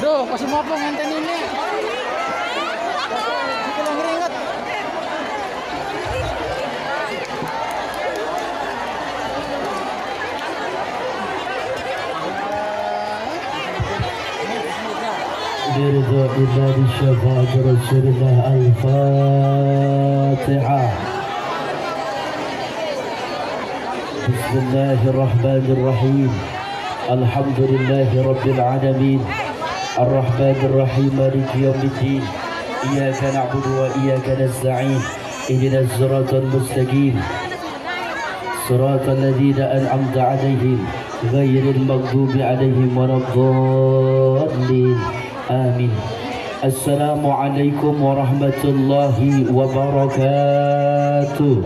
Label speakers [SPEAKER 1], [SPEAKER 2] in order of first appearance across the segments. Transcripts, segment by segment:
[SPEAKER 1] Aduh, kasih mopong enten ini. Kalau ngeringat.
[SPEAKER 2] برضا عباد شفاعة رسول الله الفاتحة. بسم الله الرحمن الرحيم. الحمد لله رب العالمين الرحمن الرحيم مالك يوم الدين. إياك نعبد وإياك نستعين. اهدنا الصراط المستقيم صراط الذين أنعمت عليهم غير المغضوب عليهم ولا الضالين. آمين. السلام عليكم ورحمة الله وبركاته.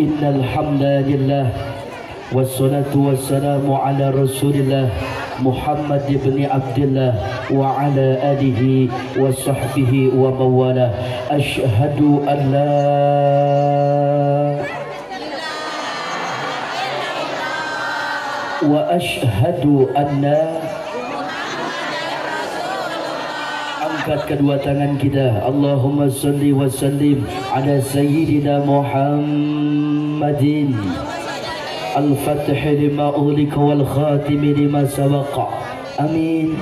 [SPEAKER 2] إن الحمد لله والصلاة والسلام على رسول الله محمد بن عبد الله وعلى آله وصحبه ومن والاه. أشهد أن لا وأشهد أن. Angkat kedua tangan kita. Allahumma salli wa sallim ala sayyidina Muhammadin al-fatih lima ughliqa wal khatim lima sabaqa. Amin.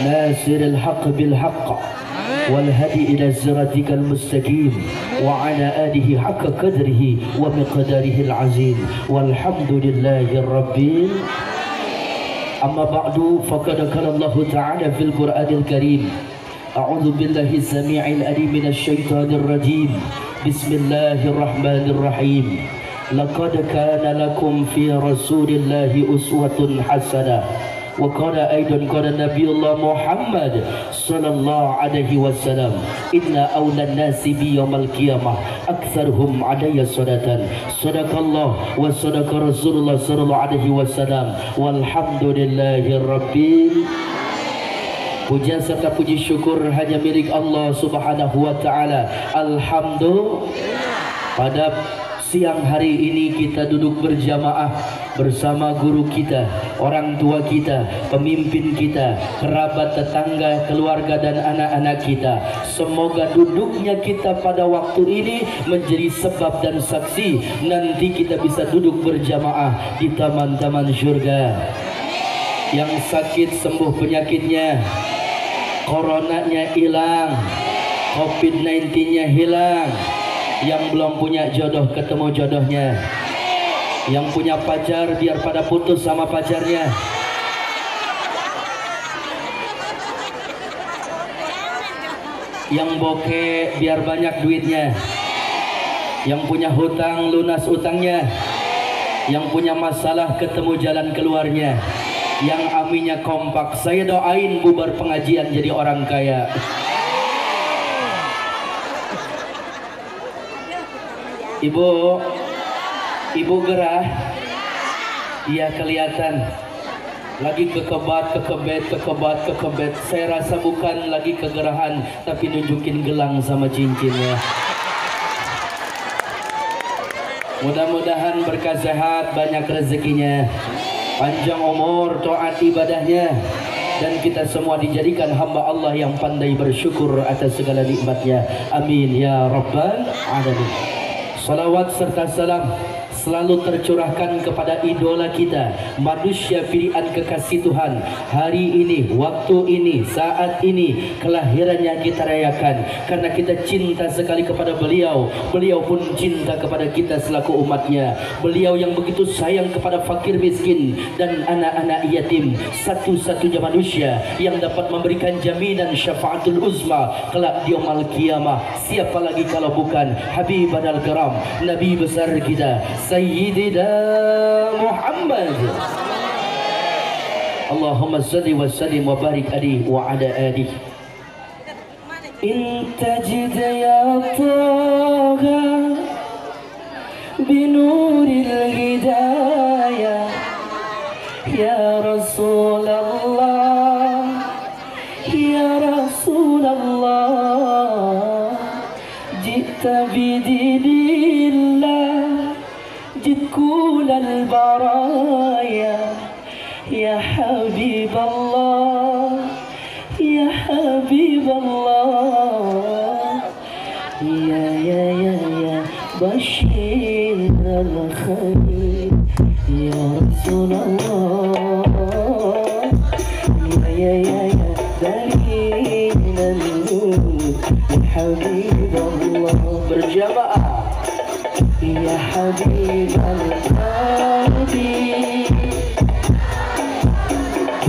[SPEAKER 2] Nasir al-haq bil haqq wal hadi ila siratikal mustaqim wa ala alihi haqqa qadrihi wa miqdarihi al-azim. Walhamdulillahi rabbil. Amma ba'du, faqad qala Allah Ta'ala fil Qur'anil Karim. A'udzu billahi samii'il 'aliim minasy syaithaanir rajiim. Bismillahirrahmanirrahim. Laqad kana lakum fi Rasulillahi uswatun hasanah. Wa qala aidan qala Nabiullah Muhammad sallallahu alaihi wasallam, inna awlan nasi bi yaumil qiyamah aktsaruhum alayya salatan. Sadaqallah wa sadaqa Rasulullah sallallahu alaihi wasallam. Walhamdulillahi rabbil. Puja serta puji syukur hanya milik Allah Subhanahu wa taala. Alhamdulillah. Pada siang hari ini kita duduk berjamaah bersama guru kita, orang tua kita, pemimpin kita, kerabat, tetangga, keluarga dan anak-anak kita. Semoga duduknya kita pada waktu ini menjadi sebab dan saksi nanti kita bisa duduk berjamaah di taman-taman surga. Yang sakit sembuh penyakitnya, coronanya hilang, COVID-19-nya hilang. Yang belum punya jodoh ketemu jodohnya. Yang punya pacar biar pada putus sama pacarnya. Yang bokeh biar banyak duitnya. Yang punya hutang lunas utangnya. Yang punya masalah ketemu jalan keluarnya. Yang aminnya kompak. Saya doain bubar pengajian jadi orang kaya. Ibu gerah. Iya kelihatan. Lagi kekebet. Saya rasa bukan lagi kegerahan, tapi nunjukin gelang sama cincinnya. Mudah-mudahan berkah sehat, banyak rezekinya, panjang umur, taat ibadahnya, dan kita semua dijadikan hamba Allah yang pandai bersyukur atas segala nikmatnya. Amin ya rabbal alamin. Salawat serta salam selalu tercurahkan kepada idola kita, manusia pilihan kekasih Tuhan. Hari ini, waktu ini, saat ini, kelahirannya kita rayakan karena kita cinta sekali kepada beliau. Beliau pun cinta kepada kita selaku umatnya. Beliau yang begitu sayang kepada fakir miskin dan anak-anak yatim, satu-satunya manusia yang dapat memberikan jaminan syafaatul uzma kelak di yaumil qiyamah. Siapa lagi kalau bukan Habibana al-Karam, Nabi besar kita Sayyidina Muhammad. Allahumma salli wa sallim wa barik alaihi wa ala alihi. In tajid ya Taha binuril hidayah ya Rasulullah, ya Rasulullah, jita bidinillah, jitku البرايا يا حبيب الله يا حبيب الله يا بشير الخير يا رسول الله يا دليل النور يا حبيب الله berjamaah يا حبيب القلب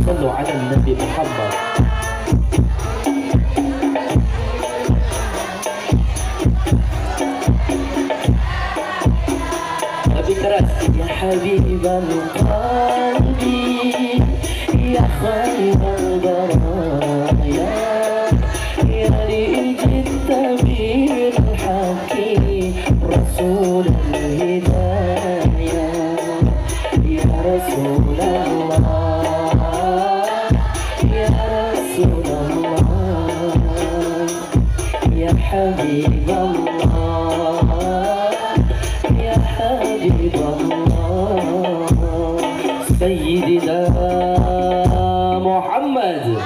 [SPEAKER 2] صلوا على النبي محمد lebih keras يا حبيب القلب يا خير البرايا يا لجئت بالحق رسول الهدايا يا رسول الله يا رسول الله يا حبيب الله يا حبيب الله سيدنا Muhammad.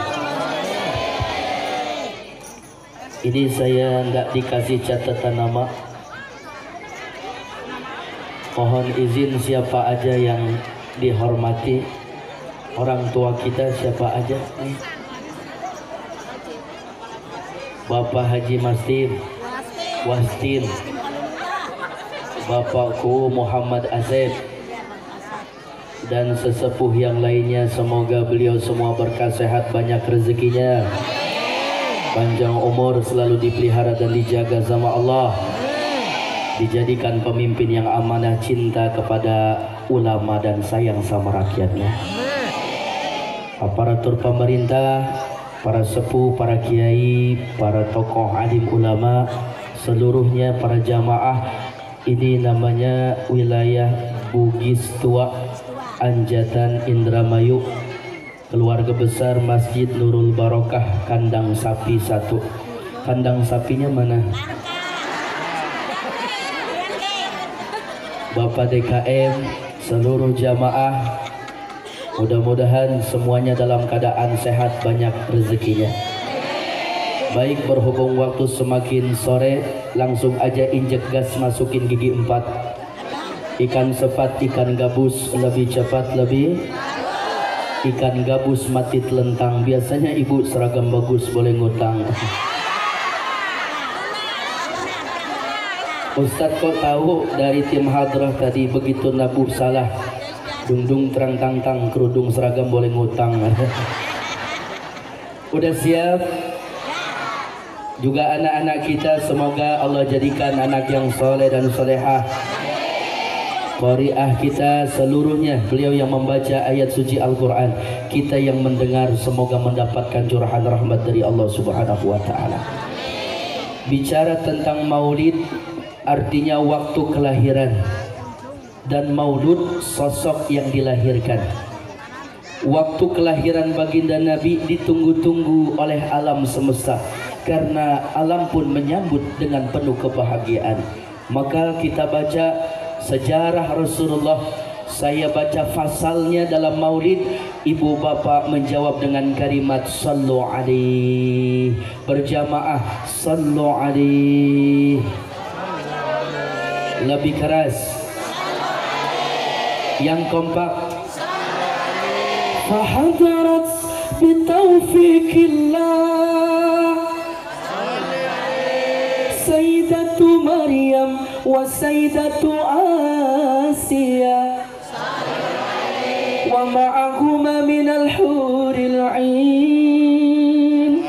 [SPEAKER 2] Ini saya nggak dikasih catatan nama. Mohon izin siapa aja yang dihormati, orang tua kita siapa aja? Bapak Haji Mastin, Wastin, Bapakku Muhammad Asep, dan sesepuh yang lainnya, semoga beliau semua berkah sehat, banyak rezekinya, panjang umur, selalu dipelihara dan dijaga sama Allah, dijadikan pemimpin yang amanah, cinta kepada ulama dan sayang sama rakyatnya. Aparatur pemerintah, para sepuh, para kiai, para tokoh alim ulama, seluruhnya para jamaah, ini namanya wilayah Bugis Tua, Anjatan Indramayu, keluarga besar Masjid Nurul Barokah, kandang sapi 1. Kandang sapinya mana? Bapak DKM, seluruh jamaah, mudah-mudahan semuanya dalam keadaan sehat, banyak rezekinya. Baik, berhubung waktu semakin sore, langsung aja injek gas, masukin gigi 4. Ikan sepat, ikan gabus lebih cepat lebih. Ikan gabus mati telentang. Biasanya ibu seragam bagus boleh ngutang. Ustadz kok tahu dari tim hadrah tadi begitu nabur salah. Dung terang tang kerudung seragam boleh ngutang. Udah siap? Juga anak-anak kita semoga Allah jadikan anak yang soleh dan solehah. Qari'ah kita seluruhnya, beliau yang membaca ayat suci Al-Quran, kita yang mendengar, semoga mendapatkan curahan rahmat dari Allah Subhanahu wa Ta'ala. Bicara tentang maulid, artinya waktu kelahiran, dan maulud sosok yang dilahirkan. Waktu kelahiran baginda Nabi ditunggu-tunggu oleh alam semesta, karena alam pun menyambut dengan penuh kebahagiaan. Maka kita baca sejarah Rasulullah, saya baca fasalnya dalam maulid, ibu bapak menjawab dengan kalimat sallu alaihi, berjamaah sallu alaihi, lebih keras, yang kompak, fahadarat bitaufiqillah Sayyidatu Maryam wa Sayyidatu Asiyah wa ma'ahuma minal huril 'ain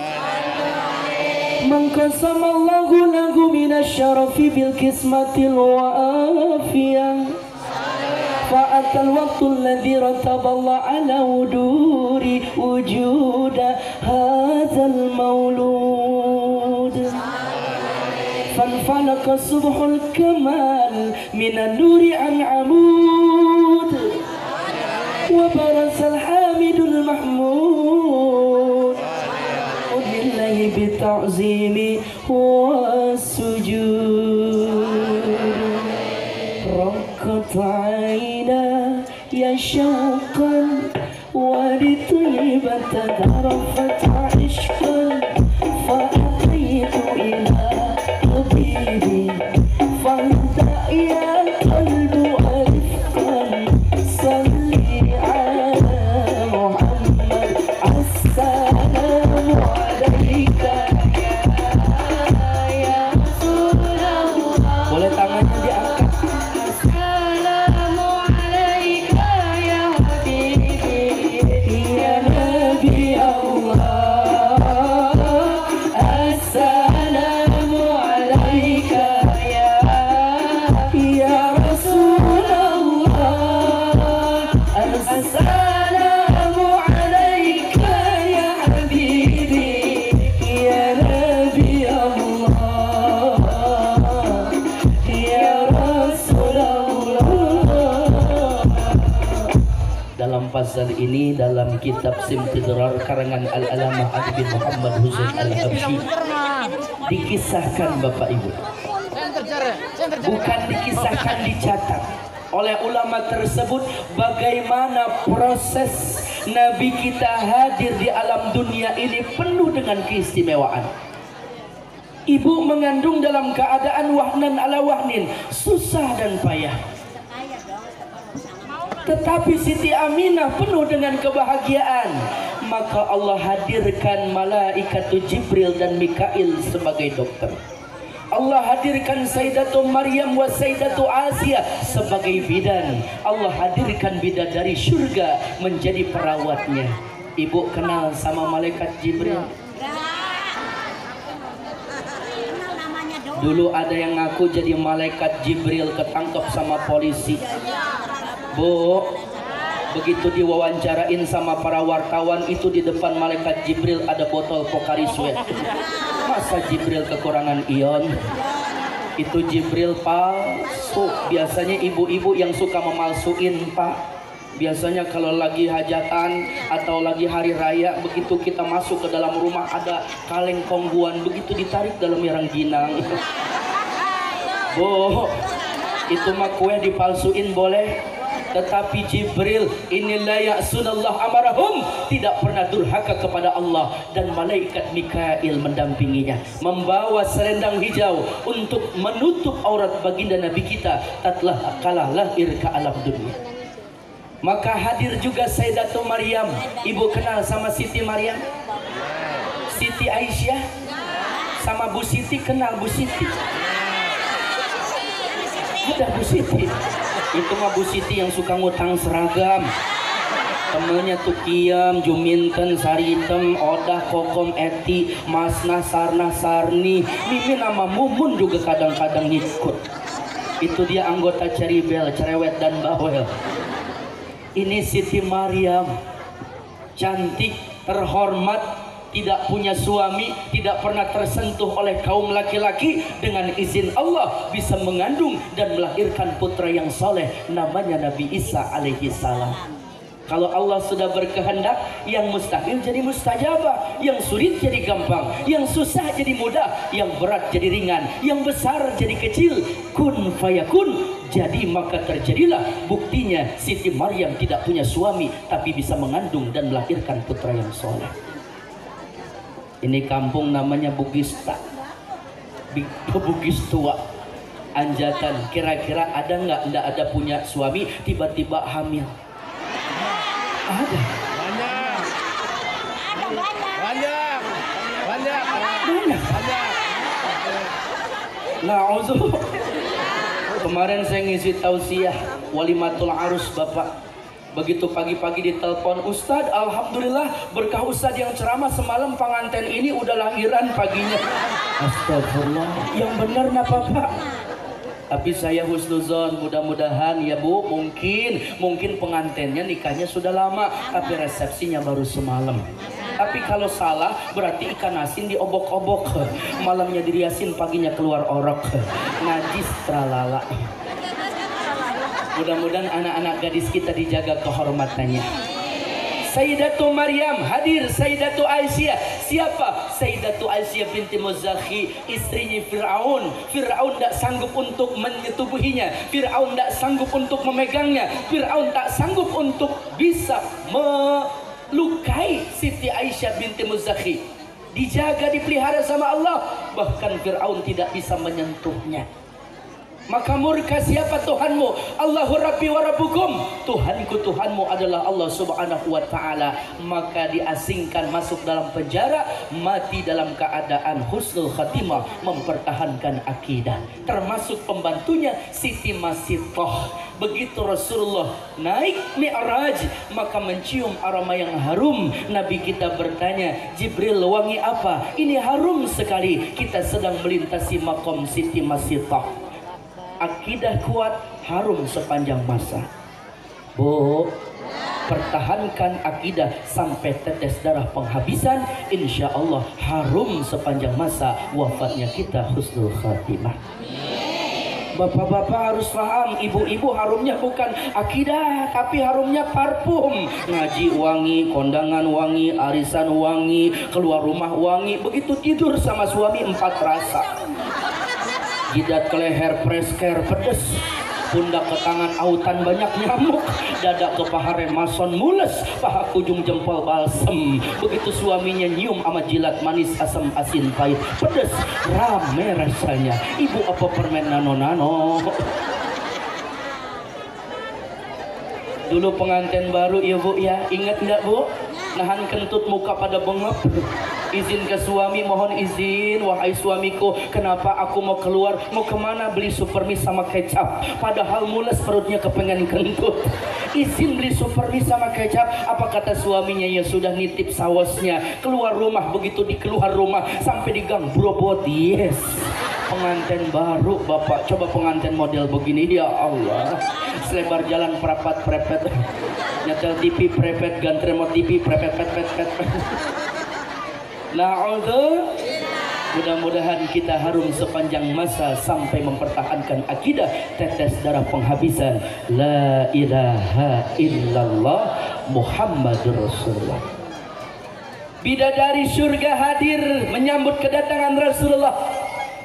[SPEAKER 2] man qasamallahu lahu minasyarafi bil qismatil wafiyah fa'atal waqtul ladzi rataballahu ala wuduri wujuda hadzal maulud فانفلق صبح الكمال من النور عن عمود وبرز الحامد المحمود لله بالتعظيم والسجود قطعينا يا شوقا ولطيبة ذرفت عشقا فأتيت إلى حبيبي فاهدأ يا قلب رفقا صلي على محمد السلام عليك يا رسول الله. Boleh tangannya diangkat. Assalamu alaika ya habibi ya nabi Allah. Assalamu alaika ya Rasulullah. Assalamu alaika ya habibi ya nabi Allah ya Rasulullah. Dalam pasal ini dalam kitab Simtidrar karangan Al-Alamah Abi Muhammad Husain Al-Habsyi dikisahkan Bapak Ibu, bukan dikisahkan, dicatat oleh ulama tersebut bagaimana proses Nabi kita hadir di alam dunia ini penuh dengan keistimewaan. Ibu mengandung dalam keadaan wahnan ala wahnin, susah dan payah. Tetapi Siti Aminah penuh dengan kebahagiaan. Maka Allah hadirkan malaikat Jibril dan Mikail sebagai dokter. Allah hadirkan Sayyidatu Maryam wa Sayyidatu Asia sebagai bidan. Allah hadirkan bidadari surga menjadi perawatnya. Ibu kenal sama malaikat Jibril? Dulu ada yang ngaku jadi malaikat Jibril ketangkep sama polisi. Bu, begitu diwawancarain sama para wartawan itu di depan malaikat Jibril ada botol Pocari Sweat. Masa Jibril kekurangan ion? Itu Jibril palsu. Biasanya ibu-ibu yang suka memalsuin, Pak. Biasanya kalau lagi hajatan atau lagi hari raya, begitu kita masuk ke dalam rumah ada kaleng kongguan, begitu ditarik dalam yang ginang. Bu, itu mah kue dipalsuin boleh. Tetapi Jibril inilah ya'sunallah amarahum, tidak pernah durhaka kepada Allah. Dan malaikat Mikail mendampinginya, membawa selendang hijau untuk menutup aurat baginda Nabi kita tatkala kalah lahir ke alam dunia. Maka hadir juga Sayyidatu Maryam. Ibu kenal sama Siti Maryam? Siti Aisyah? Sama Bu Siti kenal Bu Siti? Ada Bu Siti. Itu mah Bu Siti yang suka ngutang seragam. Temennya tuh Kiam, Juminten, Saritem, Odah, Kokom, Eti, Masna, Sarna, Sarni, Mimin sama Mumun juga kadang-kadang ngikut. Itu dia anggota Ceribel, Cerewet dan Bawel. Ini Siti Maryam, cantik, terhormat, tidak punya suami, tidak pernah tersentuh oleh kaum laki-laki. Dengan izin Allah bisa mengandung dan melahirkan putra yang soleh, namanya Nabi Isa alaihi salam. Kalau Allah sudah berkehendak, yang mustahil jadi mustajabah, yang sulit jadi gampang, yang susah jadi mudah, yang berat jadi ringan, yang besar jadi kecil. Kun fayakun, jadi maka terjadilah. Buktinya Siti Maryam tidak punya suami tapi bisa mengandung dan melahirkan putra yang soleh. Ini kampung namanya Bugista, Bugis tua, Anjatan. Kira-kira ada nggak ada punya suami tiba-tiba hamil? Ada. Banyak. Na'udzu. Kemarin saya ngisi tausiah walimatul arus Bapak. Begitu pagi-pagi ditelepon, Ustadz, alhamdulillah berkah Ustadz yang ceramah semalam pengantin ini udah lahiran paginya. Astagfirullah, yang benar napa Pak? Tapi saya husnuzon, mudah-mudahan ya Bu, mungkin pengantinnya nikahnya sudah lama tapi resepsinya baru semalam. Tapi kalau salah berarti ikan asin diobok-obok, malamnya diriasin, paginya keluar orok, najis tralala. Mudah-mudahan anak-anak gadis kita dijaga kehormatannya. Sayyidatu Maryam hadir, Sayyidatu Aisyah. Siapa? Sayyidatu Aisyah binti Muzakhi, istrinya Fir'aun. Fir'aun tak sanggup untuk menyetubuhinya, Fir'aun tak sanggup untuk memegangnya, Fir'aun tak sanggup untuk bisa melukai Siti Aisyah binti Muzakhi. Dijaga, dipelihara sama Allah, bahkan Fir'aun tidak bisa menyentuhnya. Maka murka siapa Tuhanmu? Allahu Rabbi wa Rabbukum. Tuhanku, Tuhanmu adalah Allah Subhanahu wa ta'ala. Maka diasingkan masuk dalam penjara, mati dalam keadaan husnul khatimah, mempertahankan akidah. Termasuk pembantunya Siti Masitoh. Begitu Rasulullah naik Mi'raj, maka mencium aroma yang harum. Nabi kita bertanya, Jibril, wangi apa? Ini harum sekali. Kita sedang melintasi makom Siti Masitoh. Akidah kuat, harum sepanjang masa. Bu, pertahankan akidah sampai tetes darah penghabisan, insya Allah harum sepanjang masa. Wafatnya kita husnul khatimah. Bapak-bapak harus paham, ibu-ibu harumnya bukan akidah, tapi harumnya parfum. Ngaji wangi, kondangan wangi, arisan wangi, keluar rumah wangi. Begitu tidur sama suami 4 rasa. Jidat ke leher presker pedes, pundak ke tangan autan banyak nyamuk, dada ke paha remason mules, paha ujung jempol balsem. Begitu suaminya nyium sama jilat manis, asam asin pahit pedes, rame rasanya. Ibu apa permen nano-nano? Dulu pengantin baru ya Bu ya, ingat nggak Bu? Nahan kentut muka pada bengep, izin ke suami, mohon izin wahai suamiku, kenapa aku mau keluar, mau kemana, beli supermi sama kecap, padahal mules perutnya kepengen kentut. Izin beli supermi sama kecap. Apa kata suaminya? Ya sudah, nitip sausnya. Keluar rumah, begitu di keluar rumah sampai di gang brobot. Yes, pengantin baru bapak. Coba pengantin model begini, ya Allah, selebar jalan perapat prepet, nyetel TV prepet, ganti remote TV prepet pet pet pet. Na'udzu. Mudah-mudahan kita harum sepanjang masa sampai mempertahankan akidah, tetes darah penghabisan. La ilaha illallah Muhammadur Rasulullah. Bidadari surga hadir menyambut kedatangan Rasulullah.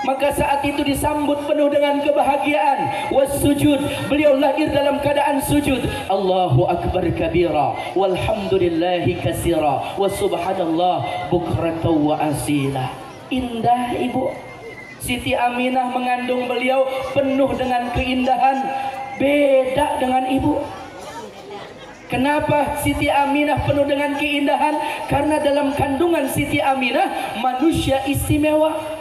[SPEAKER 2] Maka saat itu disambut penuh dengan kebahagiaan. Wassujud, beliau lahir dalam keadaan sujud. Allahu akbar kabira, walhamdulillahi katsira, wa subhanallah bukratan wa asila. Indah ibu. Siti Aminah mengandung beliau penuh dengan keindahan. Beda dengan ibu. Kenapa Siti Aminah penuh dengan keindahan? Karena dalam kandungan Siti Aminah manusia istimewa.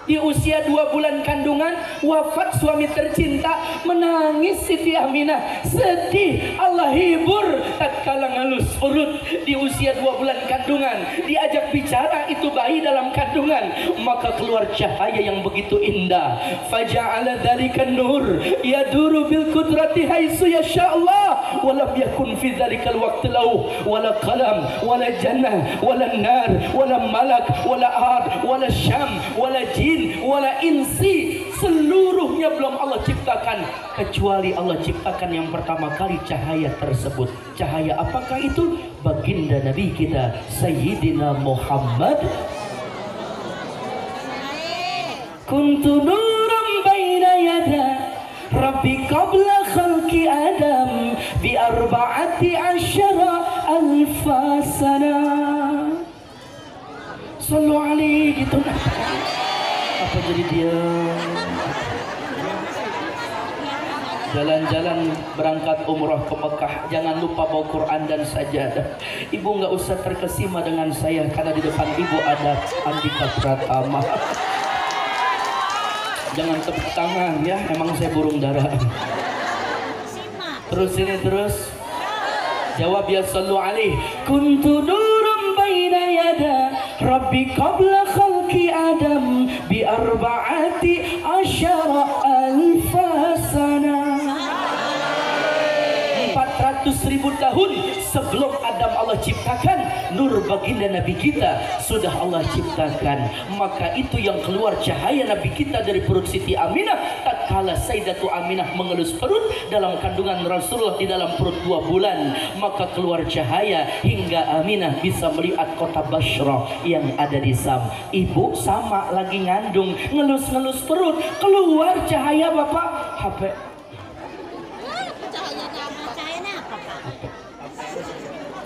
[SPEAKER 2] Di usia 2 bulan kandungan wafat suami tercinta, menangis Siti Aminah, sedih. Allah hibur tatkala ngalus urut. Di usia 2 bulan kandungan diajak bicara itu bayi dalam kandungan, maka keluar cahaya yang begitu indah. Faja'ala dzalika nur yaduru bil qudrati haitsu yasha'allah wa lam yakun fi dzalikal waqti lahu wala qalam wala jannah wala nar wala malak wala ar wala syam wala jin wala insi, seluruhnya belum Allah ciptakan kecuali Allah ciptakan yang pertama kali cahaya tersebut. Cahaya apakah itu? Baginda Nabi kita Sayyidina Muhammad. Kuntu nuran baina yada Rabbi qabla khalqi Adam bi arba'ati asyara alfa sana. Sallu alaihi gitu. Apa jadi dia jalan-jalan berangkat umrah ke Mekah, jangan lupa bawa Quran dan sajadah. Ibu nggak usah terkesima dengan saya karena di depan ibu ada Andika Pratama. Jangan tepuk tangan ya, emang saya burung dara. Terus ini terus jawab ya sallu alaihi. Kuntu nurum baina yada Rabbi qabla khalqi Adam bi arba'ati asyara alfa sana. 400.000 tahun sebelum Adam Allah ciptakan, nur baginda Nabi kita sudah Allah ciptakan. Maka itu yang keluar cahaya Nabi kita dari perut Siti Aminah kala Sayyidatu Aminah mengelus perut dalam kandungan Rasulullah di dalam perut 2 bulan, maka keluar cahaya hingga Aminah bisa melihat kota Basra yang ada di Sam. Ibu sama lagi ngandung, ngelus-ngelus perut, keluar cahaya Bapak. HP.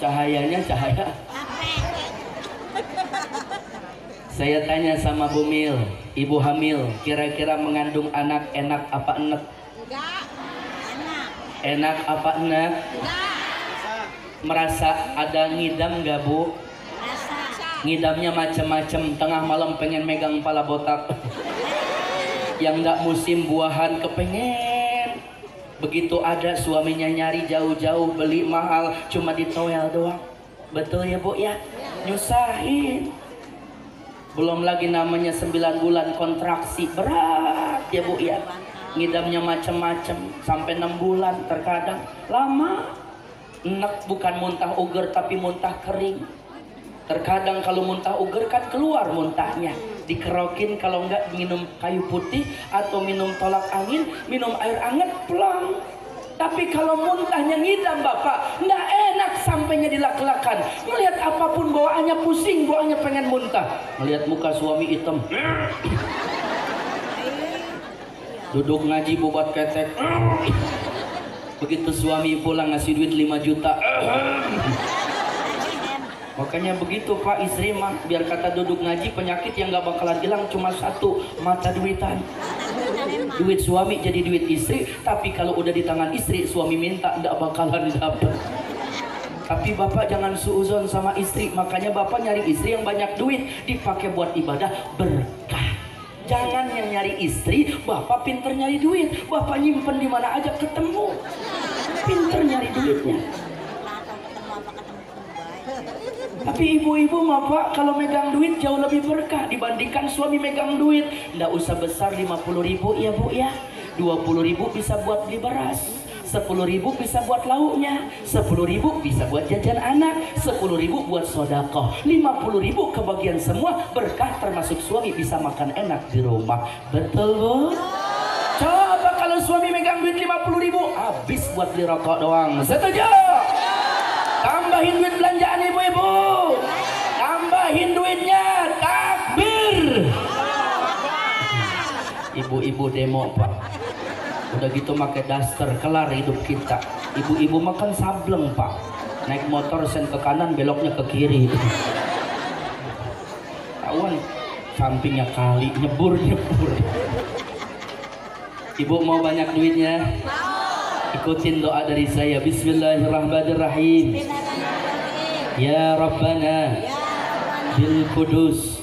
[SPEAKER 2] Cahayanya cahaya. Saya tanya sama Bu Mil, ibu hamil, kira-kira mengandung anak enak apa enak? Enak apa enak? Merasa ada ngidam gak Bu? Ngidamnya macam-macam, tengah malam pengen megang pala botak. Yang gak musim buahan kepengen. Begitu ada suaminya nyari jauh-jauh beli mahal, cuma ditoel doang. Betul ya Bu ya? Nyusahin. Belum lagi namanya 9 bulan kontraksi, berat ya Bu ya. Ngidamnya macam-macam sampai 6 bulan terkadang lama. Enak bukan muntah uger tapi muntah kering. Terkadang kalau muntah uger kan keluar muntahnya, dikerokin, kalau enggak minum kayu putih atau minum tolak angin, minum air hangat pelang. Tapi kalau muntahnya ngidam Bapak, enggak enak sampainya dilak-lakan. Melihat apapun bawaannya pusing, bawaannya pengen muntah. Melihat muka suami hitam, duduk ngaji bobat ketek. Begitu suami pulang ngasih duit 5 juta. Makanya begitu Pak, istri mah biar kata duduk ngaji, penyakit yang gak bakalan hilang cuma satu, mata duitan. Duit suami jadi duit istri, tapi kalau udah di tangan istri, suami minta gak bakalan dapet. Tapi Bapak jangan suuzon sama istri, makanya Bapak nyari istri yang banyak duit, dipakai buat ibadah berkah. Jangan yang nyari istri, Bapak pinter nyari duit, Bapak nyimpen di mana aja ketemu. Pinter nyari duitnya. Tapi ibu-ibu mah Pak, kalau megang duit jauh lebih berkah dibandingkan suami megang duit. Nggak usah besar 50.000 ya Bu ya. 20.000 bisa buat beli beras, 10.000 bisa buat lauknya, 10.000 bisa buat jajan anak, 10.000 buat sodakoh, 50.000 kebagian semua berkah, termasuk suami bisa makan enak di rumah. Betul Bu? Coba kalau suami megang duit 50.000 habis buat beli rokok doang. Setuju? Tambahin duit belanjaan ibu-ibu, tambahin duitnya, takbir. Ibu-ibu demo Pak, udah gitu pakai daster, kelar hidup kita. Ibu-ibu makan sableng Pak, naik motor sen ke kanan beloknya ke kiri. Tawan sampingnya kali, nyebur. Ibu mau banyak duitnya? Ikutin doa dari saya. Bismillahirrahmanirrahim. Ya Rabbana bil Qudus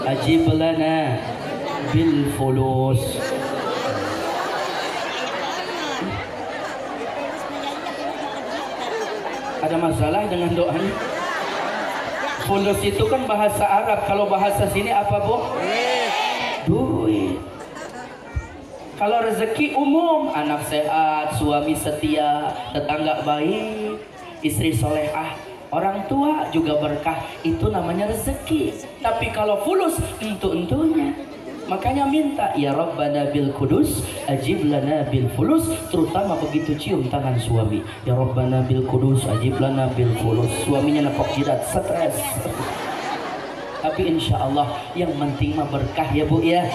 [SPEAKER 2] ajib lana bil fulus. Ada masalah dengan doanya? Fulus itu kan bahasa Arab, kalau bahasa sini apa Bu? Duit. Kalau rezeki umum, anak sehat, suami setia, tetangga baik, istri solehah, orang tua juga berkah, itu namanya rezeki. Tapi kalau fulus, entu-entunya. Makanya minta, ya Rabbana bil Qudus ajib lana bil fulus, terutama begitu cium tangan suami. Ya Rabbana bil Qudus ajib lana bil fulus. Suaminya nepok jidat, stres. Tapi insya Allah yang penting mah berkah ya Bu ya.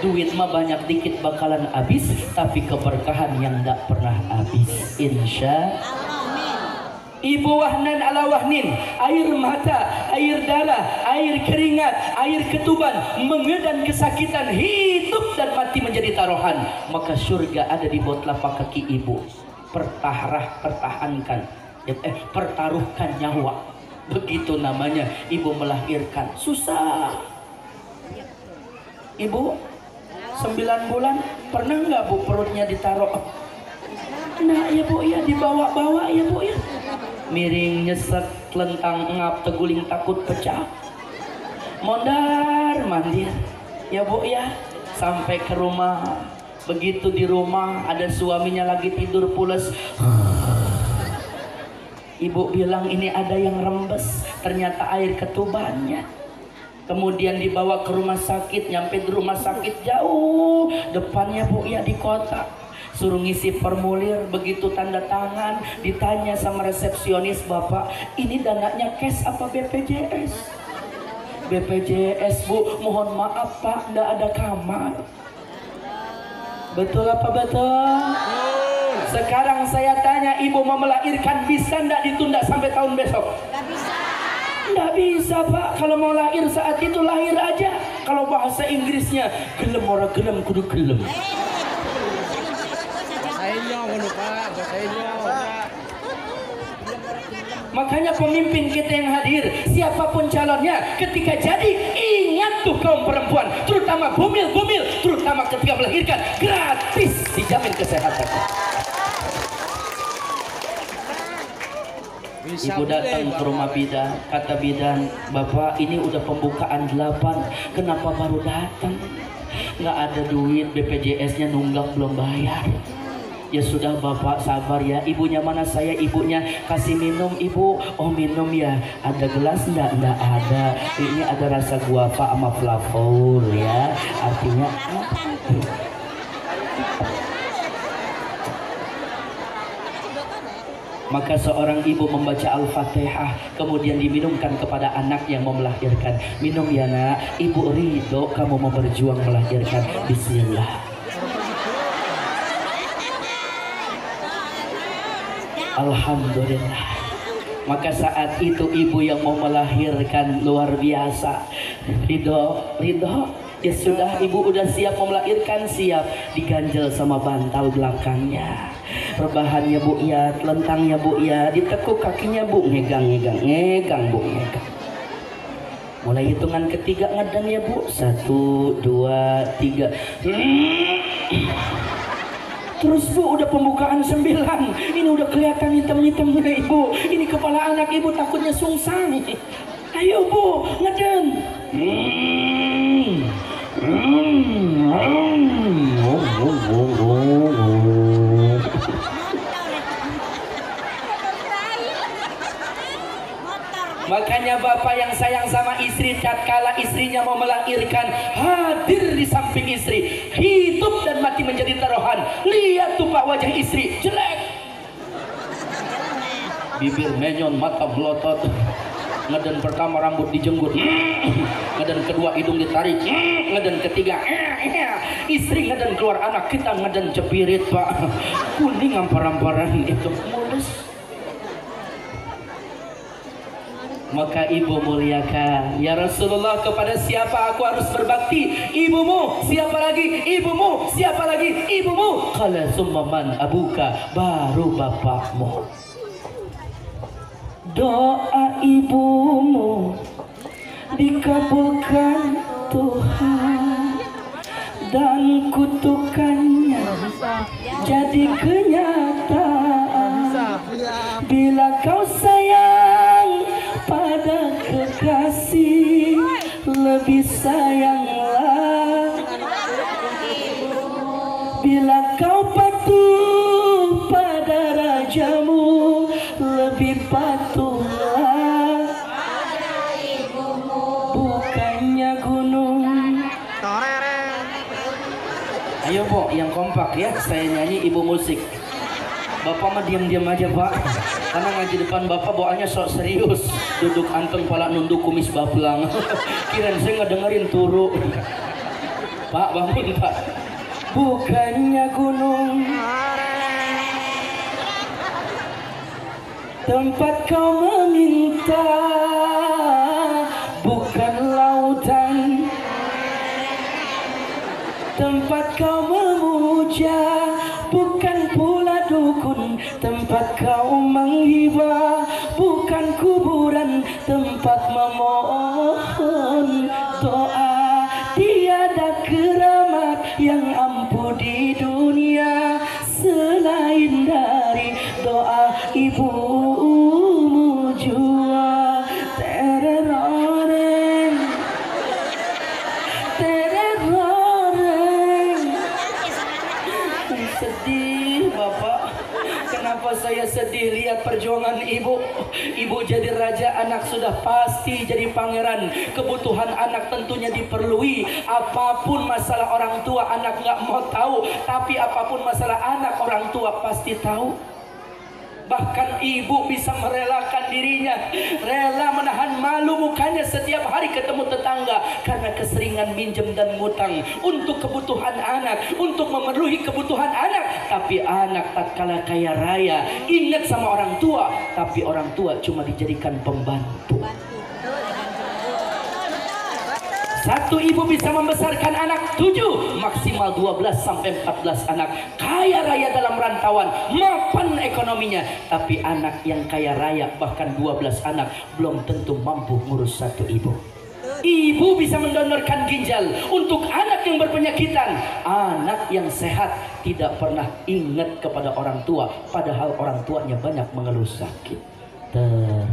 [SPEAKER 2] Duit mah banyak dikit bakalan habis, tapi keberkahan yang gak pernah habis insya Allah. Ibu wahnan ala wahnin, air mata, air darah, air keringat, air ketuban, mengedan kesakitan, hidup dan mati menjadi taruhan, maka surga ada di bawah telapak kaki ibu. Pertahankan, pertaruhkan nyawa. Begitu namanya ibu melahirkan. Susah. Ibu 9 bulan pernah nggak Bu perutnya ditaruh? Nah ya Bu ya, dibawa-bawa ya Bu ya. Miring, nyesek, telentang, ngap, teguling, takut pecah. Mondar mandir ya Bu ya, sampai ke rumah. Begitu di rumah ada suaminya lagi tidur pules. Ibu bilang ini ada yang rembes, ternyata air ketubannya. Kemudian dibawa ke rumah sakit, nyampe di rumah sakit jauh depannya Bu ya di kota. Suruh ngisi formulir, begitu tanda tangan ditanya sama resepsionis, Bapak ini dananya cash apa BPJS? BPJS Bu, mohon maaf Pak, nggak ada kamar. Betul apa betul? Sekarang saya tanya, ibu mau melahirkan bisa nggak ditunda sampai tahun besok?
[SPEAKER 3] Nggak bisa.
[SPEAKER 2] Nggak bisa Pak, kalau mau lahir saat itu lahir aja. Kalau bahasa Inggrisnya gelem ora gelem kudu gelem. Makanya pemimpin kita yang hadir, siapapun calonnya, ketika jadi ingat tuh kaum perempuan, terutama bumil-bumil, terutama ketika melahirkan, gratis dijamin kesehatan. Ibu datang ke rumah bidan, kata bidan, Bapak ini udah pembukaan 8, kenapa baru datang? Nggak ada duit, BPJS-nya nunggak belum bayar. Ya sudah Bapak sabar ya. Ibunya mana? Saya ibunya. Kasih minum Ibu. Oh minum ya. Ada gelas enggak? Enggak ada. Ini ada rasa guava sama flavor ya. Artinya maka seorang ibu membaca Al-Fatihah, kemudian diminumkan kepada anak yang mau melahirkan. Minum ya nak, ibu ridho kamu mau berjuang melahirkan. Bismillah. Alhamdulillah. Maka saat itu ibu yang mau melahirkan luar biasa. Ridho. Ya sudah, ibu udah siap mau melahirkan, siap. Diganjel sama bantal belakangnya. Rebahannya Bu ya, lentangnya Bu ya, ditekuk kakinya Bu, ngegang Bu, ngegang. Mulai hitungan ketiga ngedang ya Bu. 1, 2, 3. Terus Bu udah pembukaan 9. Ini udah kelihatan hitam-hitam udah Ibu. Ini kepala anak Ibu takutnya sungsang. Ayo Bu, ngeden. Makanya bapak yang sayang sama istri, tatkala istrinya mau melahirkan, hadir di samping istri, hidup dan mati menjadi taruhan. Lihat tuh Pak wajah istri jelek, bibir menyon, mata melotot. Ngeden pertama rambut dijenggut, ngeden kedua hidung ditarik, ngeden ketiga istri ngeden keluar anak, kita ngeden cepirit Pak, kuning ampar-amparan itu mulus. Maka ibu muliakan, ya Rasulullah, kepada siapa aku harus berbakti? Ibumu. Siapa lagi? Ibumu. Siapa lagi? Ibumu. Qala summa man abuka, baru bapakmu. Doa ibumu dikabulkan Tuhan, dan kutukannya jadi kenyataan. Bila kau sayang pada kekasih, lebih sayanglah. Bila kau patuh pada rajamu, lebih patuhlah pada ibumu. Bukannya gunung. Ayo Bu, yang kompak ya, saya nyanyi, ibu musik. Bapak mah diam-diam aja Pak, karena ngaji depan bapak bawaannya sok serius, duduk anteng pala nunduk kumis bablang. Kirain saya ngedengerin turu. Pak bangun Pak. Bukannya gunung tempat kau meminta, bukan lautan tempat kau memuja, bukan pula dukun tempat kau menghibah, bukan kuburan tempat memohon doa. Tiada keramat yang ampuh di dunia selain dari doa ibumu jua. Tereroreng, tereroreng. Sedih Bapak, kenapa Kenapa saya sedih lihat perjuangan ibu? Ibu jadi raja, anak sudah pasti jadi pangeran. Kebutuhan anak tentunya diperlui. Apapun masalah orang tua, anak nggak mau tahu. Tapi apapun masalah anak, orang tua pasti tahu. Bahkan ibu bisa merelakan dirinya, rela menahan malu mukanya setiap hari ketemu tetangga karena keseringan minjem dan ngutang untuk kebutuhan anak, untuk memenuhi kebutuhan anak. Tapi anak tak kalah kaya raya, ingat sama orang tua, tapi orang tua cuma dijadikan pembantu. Satu ibu bisa membesarkan anak 7, maksimal 12 sampai 14 anak. Kaya raya dalam rantauan, mapan ekonominya. Tapi anak yang kaya raya bahkan 12 anak belum tentu mampu ngurus satu ibu. Ibu bisa mendonorkan ginjal untuk anak yang berpenyakitan. Anak yang sehat tidak pernah ingat kepada orang tua, padahal orang tuanya banyak mengeluh sakit. Terlalu.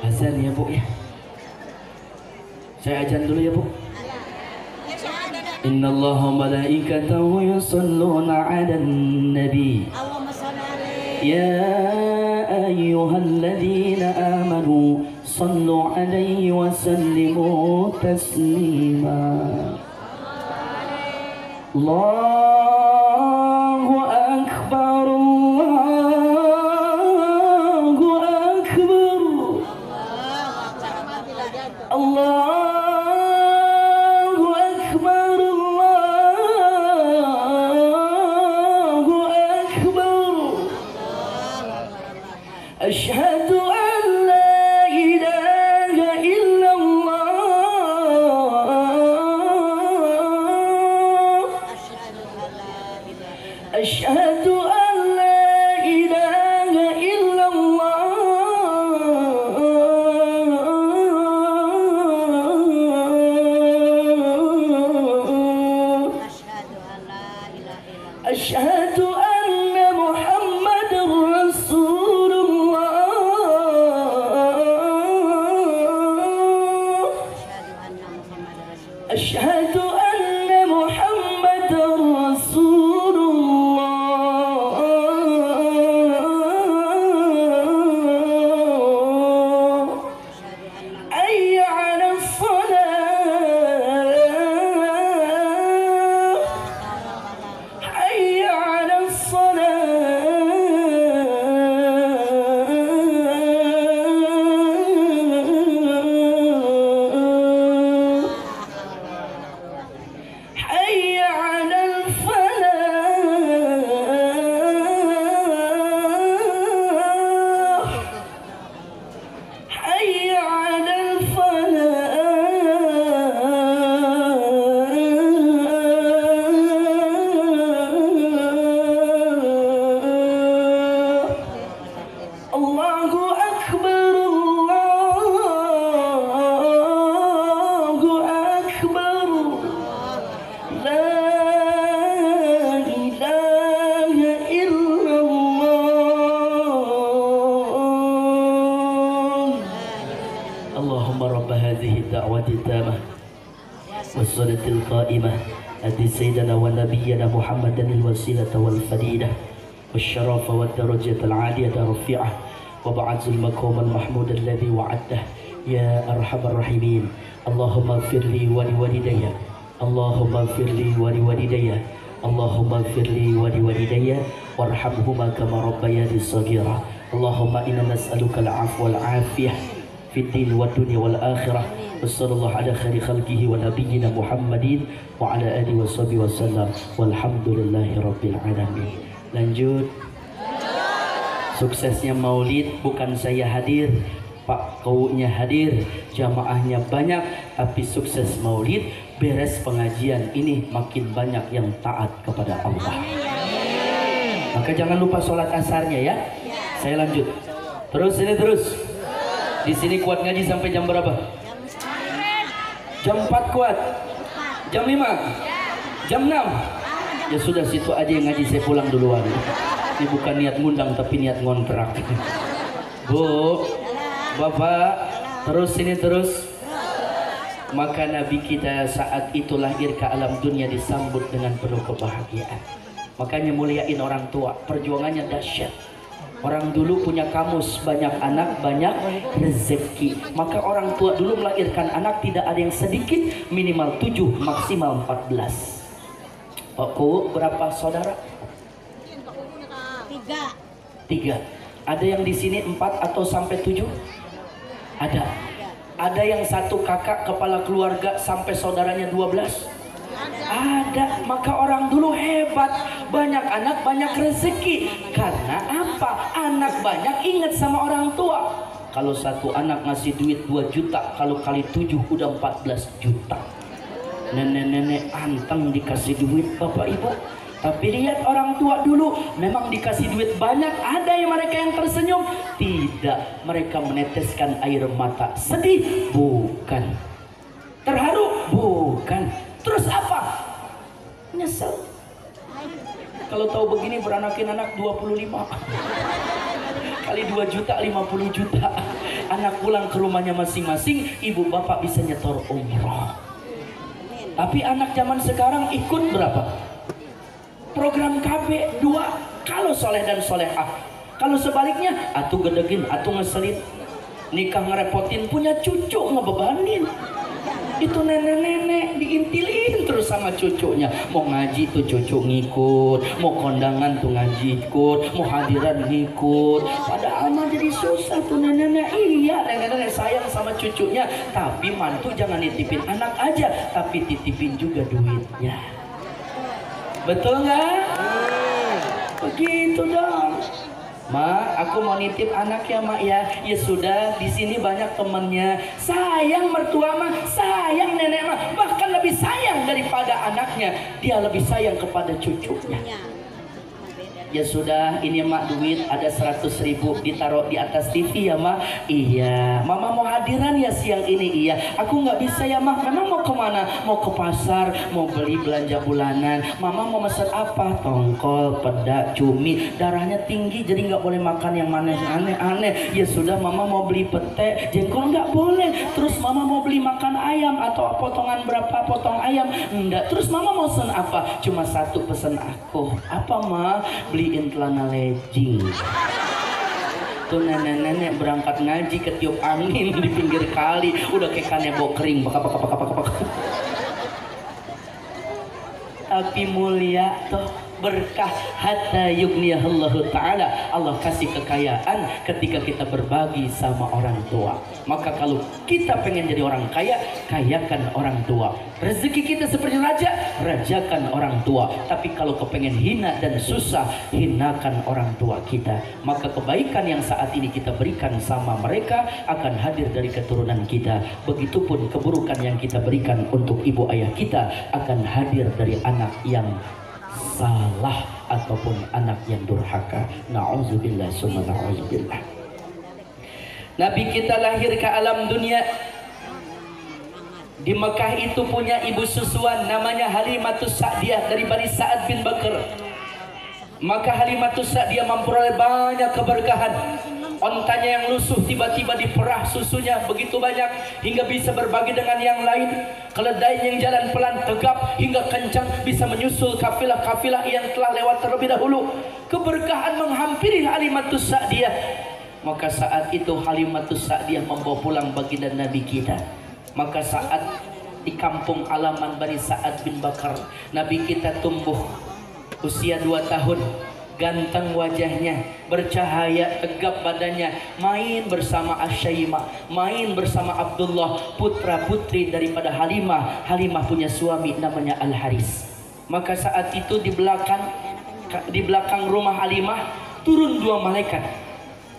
[SPEAKER 2] Azan ya Bu ya. Saya azan dulu ya Bu. Innallaha malaikatahu yusalluna 'alan nabi. Ya ayyuhalladzina amanu sallu 'alaihi wa sallimu taslima. Allahu akbar. Allahu akbar, Allahu akbar. Asyhadu an la ilaha illallah. Asyhadu an la ilaha illallah. Asyhadu anna Muhammadar Rasulullah. Asyhadu anna Muhammadar Rasulullah. Hayya 'alas salah. Hayya 'alas salah. Hayya 'alal falah. Hayya 'alal falah. Allahu akbar, Allahu akbar. La ilaha illallah. Allahumma rabba hadhihi da'wati tamah was-salatil qa'imah ati sayyidina wa nabiyyina Muhammadan al-wasilata wal fadilah wasyarafa wad darajatal 'aliyata rafi'ah wa ba'athul maqamal mahmud alladhi wa'adtah ya arhamar rahimin. Allahumma ighfirli wa liwalidayya. Allahumma ighfirli wa liwalidayya. Allahumma ighfirli wa liwalidayya warhamhuma kama rabbayani shaghira. Allahumma inna nas'aluka al-'afwa wal 'afiyah fid din wad dunya wal akhirah. Wassallallahu ala khairi khalqihi wa nabiyyina Muhammadin wa ala alihi washabihi wasallam. Walhamdulillahi rabbil alamin. Lanjut. Suksesnya Maulid bukan saya hadir, Pak Kaunya hadir, jamaahnya banyak, tapi sukses Maulid, beres pengajian ini makin banyak yang taat kepada Allah. Maka jangan lupa sholat asarnya ya. Saya lanjut. Terus ini terus. Di sini kuat ngaji sampai jam berapa? Jam 4 kuat. Jam 5. Jam 6. Ya sudah, situ aja yang ngaji, saya pulang duluan. Ini bukan niat ngundang tapi niat ngontrak. Bu, Bapak, terus ini terus. Maka Nabi kita saat itu lahir ke alam dunia disambut dengan penuh kebahagiaan. Makanya muliain orang tua, perjuangannya dahsyat. Orang dulu punya kamus, banyak anak, banyak rezeki. Maka orang tua dulu melahirkan anak tidak ada yang sedikit, minimal 7, maksimal 14. Pak Ku, berapa saudara? 3. Ada yang di sini 4 atau sampai 7? Ada. Ada yang satu kakak kepala keluarga sampai saudaranya 12? Ada. Maka orang dulu hebat, banyak anak banyak rezeki. Karena apa? Anak banyak ingat sama orang tua. Kalau satu anak ngasih duit 2 juta, kalau kali 7 udah 14 juta. Nenek-nenek anteng dikasih duit bapak ibu. Tapi lihat orang tua dulu, memang dikasih duit banyak, ada yang mereka yang tersenyum? Tidak, mereka meneteskan air mata. Sedih? Bukan. Terharu? Bukan. Terus apa? Nyesel. Kalau tahu begini beranakin anak 25. Kali 2 juta 50 juta. Anak pulang ke rumahnya masing-masing, ibu bapak bisa nyetor umroh. Tapi anak zaman sekarang ikut berapa? Program KB 2, kalau soleh dan solehah. Kalau sebaliknya, atuh gedegin, atuh ngeselin, nikah ngerepotin, punya cucu ngebebanin. Itu nenek-nenek diintilin terus sama cucunya. Mau ngaji tuh cucu ngikut, mau kondangan tuh ngaji ikut, mau hadiran ngikut. Padahal mah jadi susah tuh nenek-nenek. Iya, nenek-nenek sayang sama cucunya, tapi mantu jangan nitipin anak aja, tapi titipin juga duitnya. Betul nggak? Begitu dong. Ma, aku mau nitip anak ya mak ya. Ya sudah, di sini banyak temennya. Sayang mertua mah, sayang nenek mah, bahkan lebih sayang daripada anaknya. Dia lebih sayang kepada cucunya. Ya sudah, ini mak duit ada 100.000 ditaruh di atas TV ya mak. Iya, mama mau hadiran ya siang ini. Iya, aku nggak bisa ya mak. Memang mau kemana? Mau ke pasar, mau beli belanja bulanan. Mama mau pesan apa? Tongkol, peda, cumi. Darahnya tinggi jadi nggak boleh makan yang aneh-aneh. Ya sudah, mama mau beli pete, jengkol nggak boleh. Terus mama mau beli makan ayam atau potongan berapa potong ayam? Enggak. Terus mama mau pesan apa? Cuma satu pesan aku. Apa ma? Beliin celana legging. Tuh nenek-nenek berangkat ngaji ketiup angin di pinggir kali, udah kayak kanebo kering, bak. Tapi mulia tuh berkah hatta yughniyahullahu ta'ala. Allah kasih kekayaan ketika kita berbagi sama orang tua. Maka kalau kita pengen jadi orang kaya, kayakan orang tua. Rezeki kita seperti raja, rajakan orang tua. Tapi kalau kepengen hina dan susah, hinakan orang tua kita. Maka kebaikan yang saat ini kita berikan sama mereka akan hadir dari keturunan kita. Begitupun keburukan yang kita berikan untuk ibu ayah kita akan hadir dari anak yang salah ataupun anak yang durhaka. Na'udzubillah summa na'udzubillah. Nabi kita lahir ke alam dunia di Mekah itu punya ibu susuan namanya Halimatus Sa'diyah dari Bani Sa'ad bin Bakr. Maka Halimatus Sa'diyah memperoleh banyak keberkahan. Ontanya yang lusuh tiba-tiba diperah susunya begitu banyak hingga bisa berbagi dengan yang lain. Keledai yang jalan pelan tegap hingga kencang bisa menyusul kafilah-kafilah yang telah lewat terlebih dahulu. Keberkahan menghampiri Halimatus Sa'diyah. Maka saat itu Halimatus Sa'diyah membawa pulang baginda Nabi kita. Maka saat di kampung halaman Bani Sa'ad bin Bakar, Nabi kita tumbuh usia 2 tahun. Ganteng wajahnya, bercahaya, tegap badannya, main bersama Asyaimah, main bersama Abdullah, putra putri daripada Halimah. Halimah punya suami namanya Al-Haris. Maka saat itu di belakang rumah Halimah turun 2 malaikat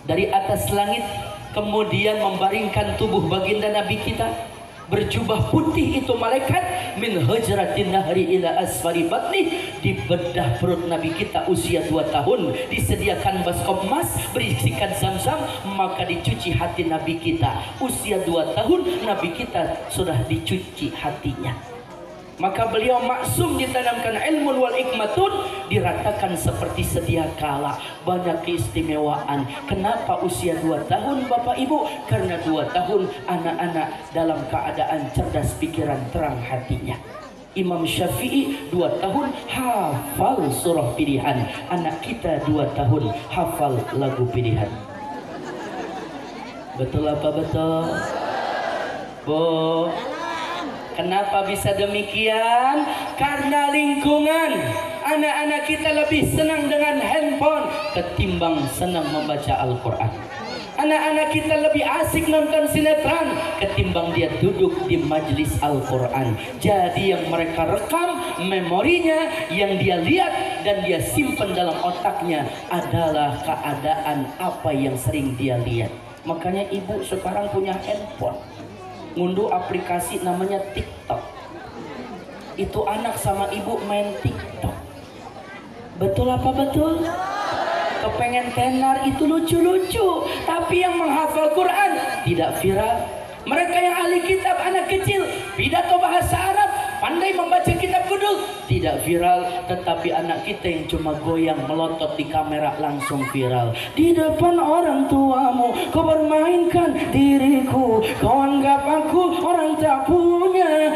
[SPEAKER 2] dari atas langit, kemudian membaringkan tubuh baginda Nabi kita. Berjubah putih itu malaikat min hujratin nahri ila asfari batni, di bedah perut Nabi kita usia 2 tahun disediakan baskom emas berisikan zam-zam, maka dicuci hati Nabi kita usia 2 tahun. Nabi kita sudah dicuci hatinya. Maka beliau maksum ditanamkan ilmu wal hikmatun, diratakan seperti sedia kala, banyak keistimewaan. Kenapa usia 2 tahun Bapak Ibu? Karena 2 tahun anak-anak dalam keadaan cerdas pikiran, terang hatinya. Imam Syafi'i 2 tahun hafal surah pilihan. Anak kita 2 tahun hafal lagu pilihan. Betul apa betul? Bu, kenapa bisa demikian? Karena lingkungan. Anak-anak kita lebih senang dengan handphone ketimbang senang membaca Al-Quran. Anak-anak kita lebih asik nonton sinetron ketimbang dia duduk di majelis Al-Quran. Jadi yang mereka rekam, memorinya yang dia lihat dan dia simpan dalam otaknya adalah keadaan apa yang sering dia lihat. Makanya ibu sekarang punya handphone, ngunduh aplikasi namanya TikTok. Itu anak sama ibu main TikTok. Betul apa betul? Kepengen tenar itu lucu-lucu, tapi yang menghafal Quran tidak viral. Mereka yang ahli kitab, anak kecil, pidato bahasa Arab, pandai membaca kitab kudus, tidak viral. Tetapi anak kita yang cuma goyang melotot di kamera langsung viral. Di depan orang tuamu kau bermainkan diriku, kau anggap aku orang tak punya.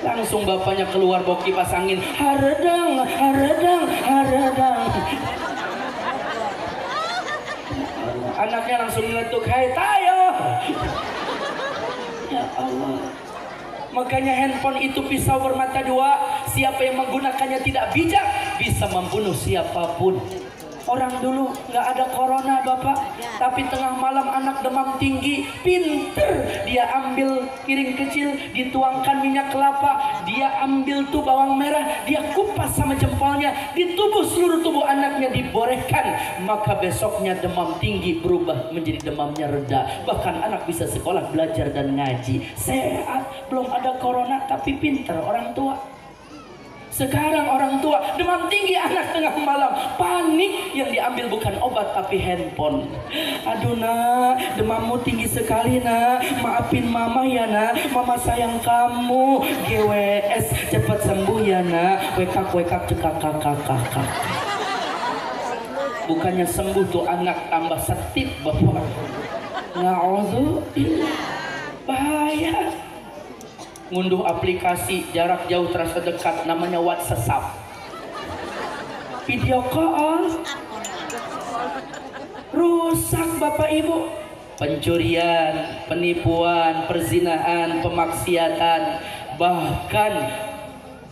[SPEAKER 2] Langsung bapaknya keluar bawa kipas angin, haredang, haredang, haredang. Anaknya langsung ngeletuk, hai tayo. Ya Allah. Makanya handphone itu pisau bermata dua. Siapa yang menggunakannya tidak bijak bisa membunuh siapapun. Orang dulu nggak ada corona Bapak, tapi tengah malam anak demam tinggi, pinter dia ambil piring kecil, dituangkan minyak kelapa, dia ambil tuh bawang merah, dia kupas sama jempolnya, ditubuh seluruh tubuh anaknya, diborehkan, maka besoknya demam tinggi berubah menjadi demamnya reda. Bahkan anak bisa sekolah, belajar dan ngaji, sehat, belum ada corona tapi pinter orang tua. Sekarang orang tua demam tinggi anak tengah malam, panik, yang diambil bukan obat tapi handphone. Aduh nak, demammu tinggi sekali nak, maafin mama ya nak, mama sayang kamu. GWS cepat sembuh ya nak, wekak cekak kakak. Bukannya sembuh tuh anak tambah setip Bapak. Na'udzubillah, bahaya. Ngunduh aplikasi jarak jauh terasa dekat namanya WhatsApp, video call, rusak Bapak Ibu. Pencurian, penipuan, perzinahan, pemaksiatan, bahkan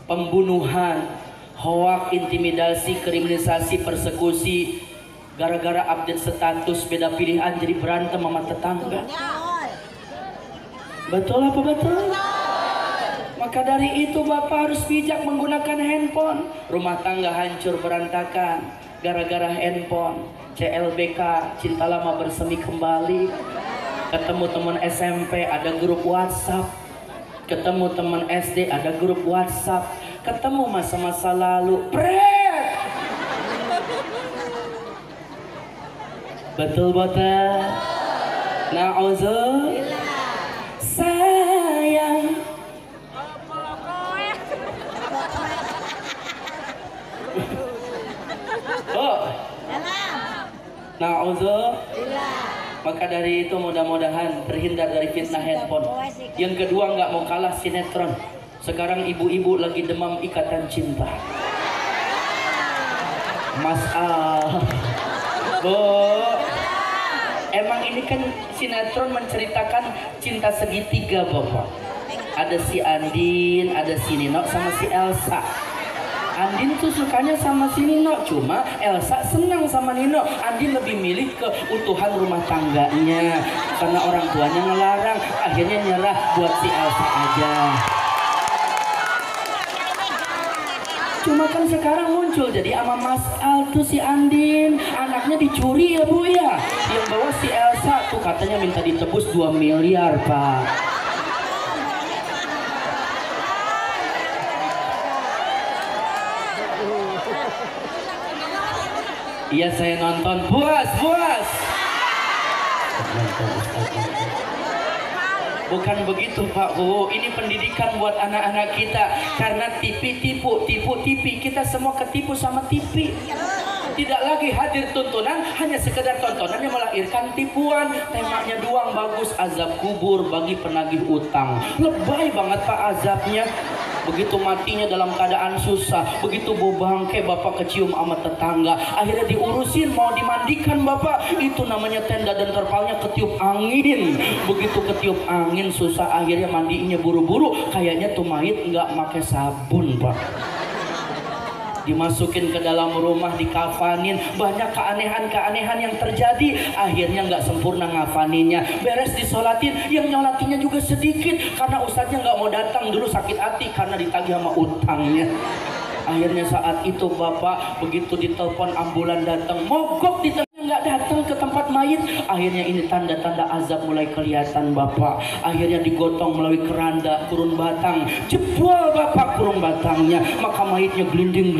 [SPEAKER 2] pembunuhan, hoak, intimidasi, kriminalisasi, persekusi, gara-gara update status beda pilihan jadi berantem sama tetangga. Betul apa betul? Maka dari itu Bapak harus bijak menggunakan handphone. Rumah tangga hancur berantakan gara-gara handphone. CLBK, cinta lama bersemi kembali. Ketemu teman SMP ada grup WhatsApp. Ketemu teman SD ada grup WhatsApp. Ketemu masa-masa lalu, pret. Betul betul. Na'udzubillah. Sayang. Oh. Na'udzubillah. Maka dari itu mudah-mudahan terhindar dari fitnah handphone. Yang kedua, nggak mau kalah sinetron. Sekarang ibu-ibu lagi demam ikatan cinta. Mas Al, Bu, emang ini kan sinetron menceritakan cinta segitiga Bapak. Ada si Andin, ada si Nino sama si Elsa. Andin tuh sukanya sama si Nino, cuma Elsa senang sama Nino. Andin lebih milih keutuhan rumah tangganya karena orang tuanya ngelarang, akhirnya nyerah buat si Elsa aja. Cuma kan sekarang muncul jadi ama Mas Al tuh si Andin, anaknya dicuri ya Bu ya. Yang bawa si Elsa tuh katanya minta ditebus 2 miliar Pak. Iya saya nonton, puas. Bukan begitu Pak Bu, ini pendidikan buat anak-anak kita. Karena TV tipu TV, kita semua ketipu sama TV. Tidak lagi hadir tontonan, hanya sekedar tontonan yang melahirkan tipuan. Temanya doang bagus, azab kubur bagi penagih utang. Lebay banget Pak azabnya. Begitu matinya dalam keadaan susah, begitu bau bangke bapak kecium sama tetangga, akhirnya diurusin mau dimandikan bapak, itu namanya tenda dan terpalnya ketiup angin. Begitu ketiup angin susah, akhirnya mandiinnya buru-buru, kayaknya tuh mayit nggak pakai sabun Pak. Dimasukin ke dalam rumah, dikafanin, banyak keanehan-keanehan yang terjadi, akhirnya nggak sempurna ngafaninya. Beres disolatin, yang nyolatinnya juga sedikit karena ustadznya nggak mau datang, dulu sakit hati karena ditagih sama utangnya. Akhirnya saat itu bapak begitu ditelepon ambulan datang, mogok di tengah, nggak datang ke tempat mayit. Akhirnya ini tanda-tanda azab mulai kelihatan bapak. Akhirnya digotong melalui keranda kurun batang, jebol bapak kurung batangnya, maka mayitnya glinding.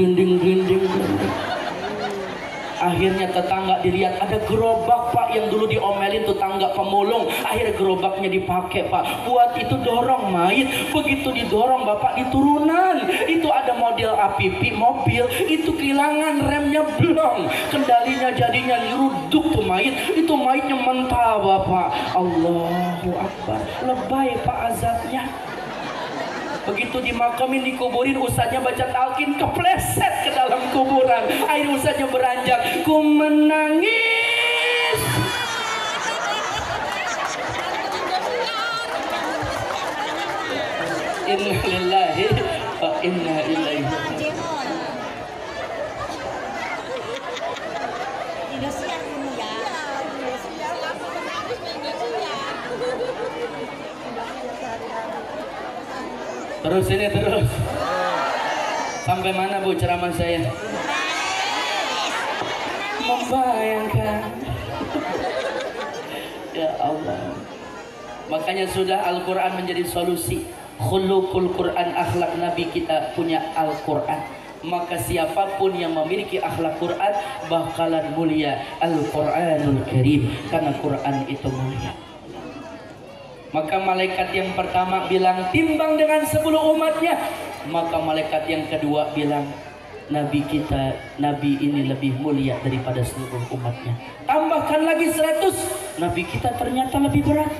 [SPEAKER 2] Akhirnya tetangga dilihat ada gerobak Pak yang dulu diomelin tuh tangga pemulung. Akhirnya gerobaknya dipakai Pak buat itu dorong mayit. Begitu didorong bapak di turunan itu ada model APP mobil, itu kehilangan remnya belum, kendalinya jadinya nyeruduk tuh mayit. Itu mayitnya mentah bapak. Allahu Akbar, lebay Pak azabnya. Begitu dimakamin, dikuburin, ustadznya baca talqin, kepleset ke dalam kuburan. Akhirnya ustadznya beranjak, ku menangis. Inna lillahi wa inna ilaihi raji'un. Terus ini terus. Sampai mana Bu ceramah saya? Membayangkan. Ya Allah. Makanya sudah Al-Quran menjadi solusi. Khuluqul Quran, akhlak Nabi kita punya Al-Quran. Maka siapapun yang memiliki akhlak Quran bakalan mulia. Al-Quranul Karim. Karena Quran itu mulia. Maka malaikat yang pertama bilang timbang dengan 10 umatnya. Maka malaikat yang kedua bilang Nabi kita, Nabi ini lebih mulia daripada seluruh umatnya. Tambahkan lagi 100, Nabi kita ternyata lebih berat.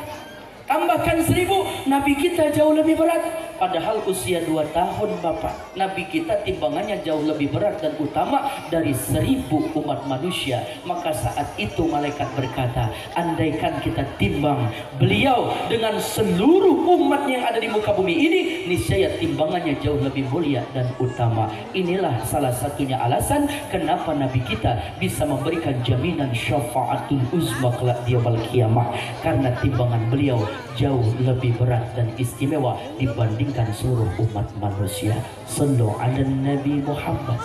[SPEAKER 2] Tambahkan 1000, Nabi kita jauh lebih berat. Padahal usia 2 tahun Bapak, Nabi kita timbangannya jauh lebih berat dan utama dari 1000 umat manusia. Maka saat itu malaikat berkata, andaikan kita timbang beliau dengan seluruh umat yang ada di muka bumi ini, niscaya timbangannya jauh lebih mulia dan utama. Inilah salah satunya alasan kenapa Nabi kita bisa memberikan jaminan syafaatul uzma kelak di yaumul kiamah, karena timbangan beliau jauh lebih berat dan istimewa dibandingkan seluruh umat manusia. Sallu ala Nabi Muhammad.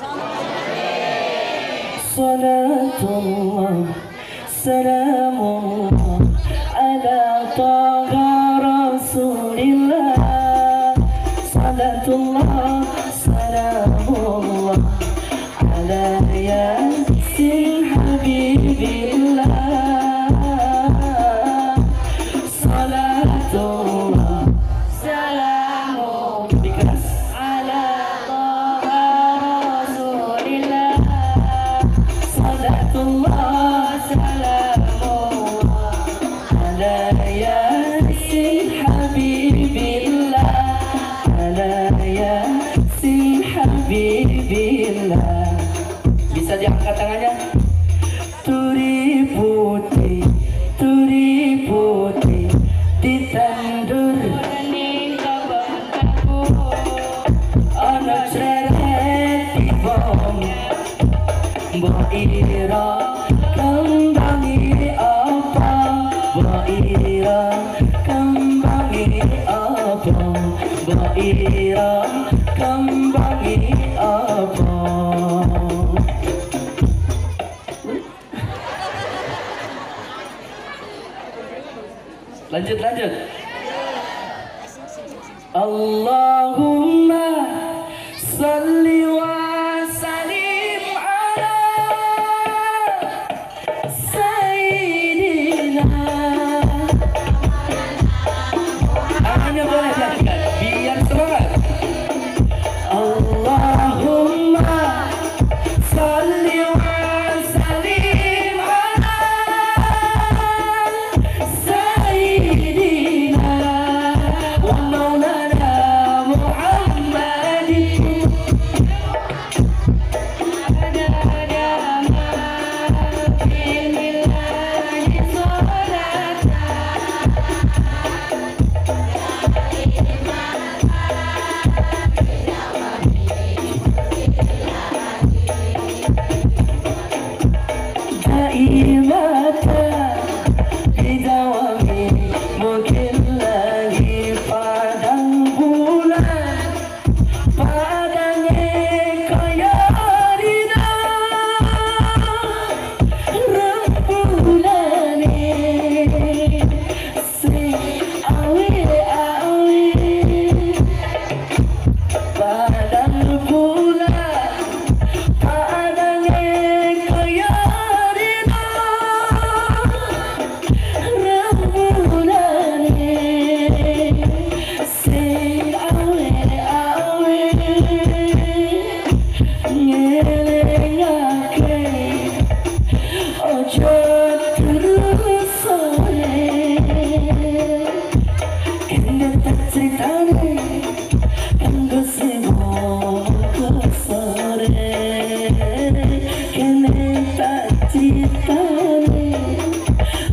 [SPEAKER 2] Salatullah salamullah ala taha rasulillah. Salatullah salamullah ala yasin habibillah. Bisa diangkat tangannya. Turi putih ditandur anak seret dibom Baira kembangi apa, Baira kembangi apa, Baira kembangi apa. Lanjut. Allahumma salli wa salim ala sayyidina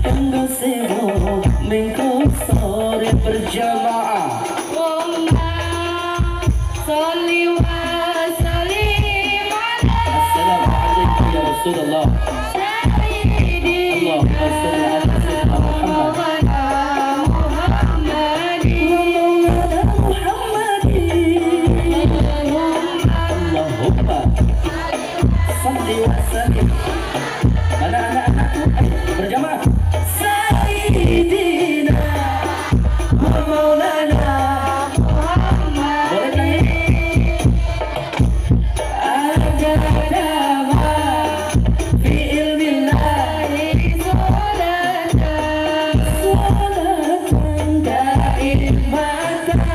[SPEAKER 2] Tunggu sibuk minggu sore berjamaah. Assalamualaikum ya Rasulullah. Allahumma salli ala sayyidina Muhammad. Allahumma salli wa sallim. Mana anak-anakku? Berjamaah. Sayyidina wa maulana Muhammad. Boleh nyanyi? Ajadama fi ilmillahi salatan daimatan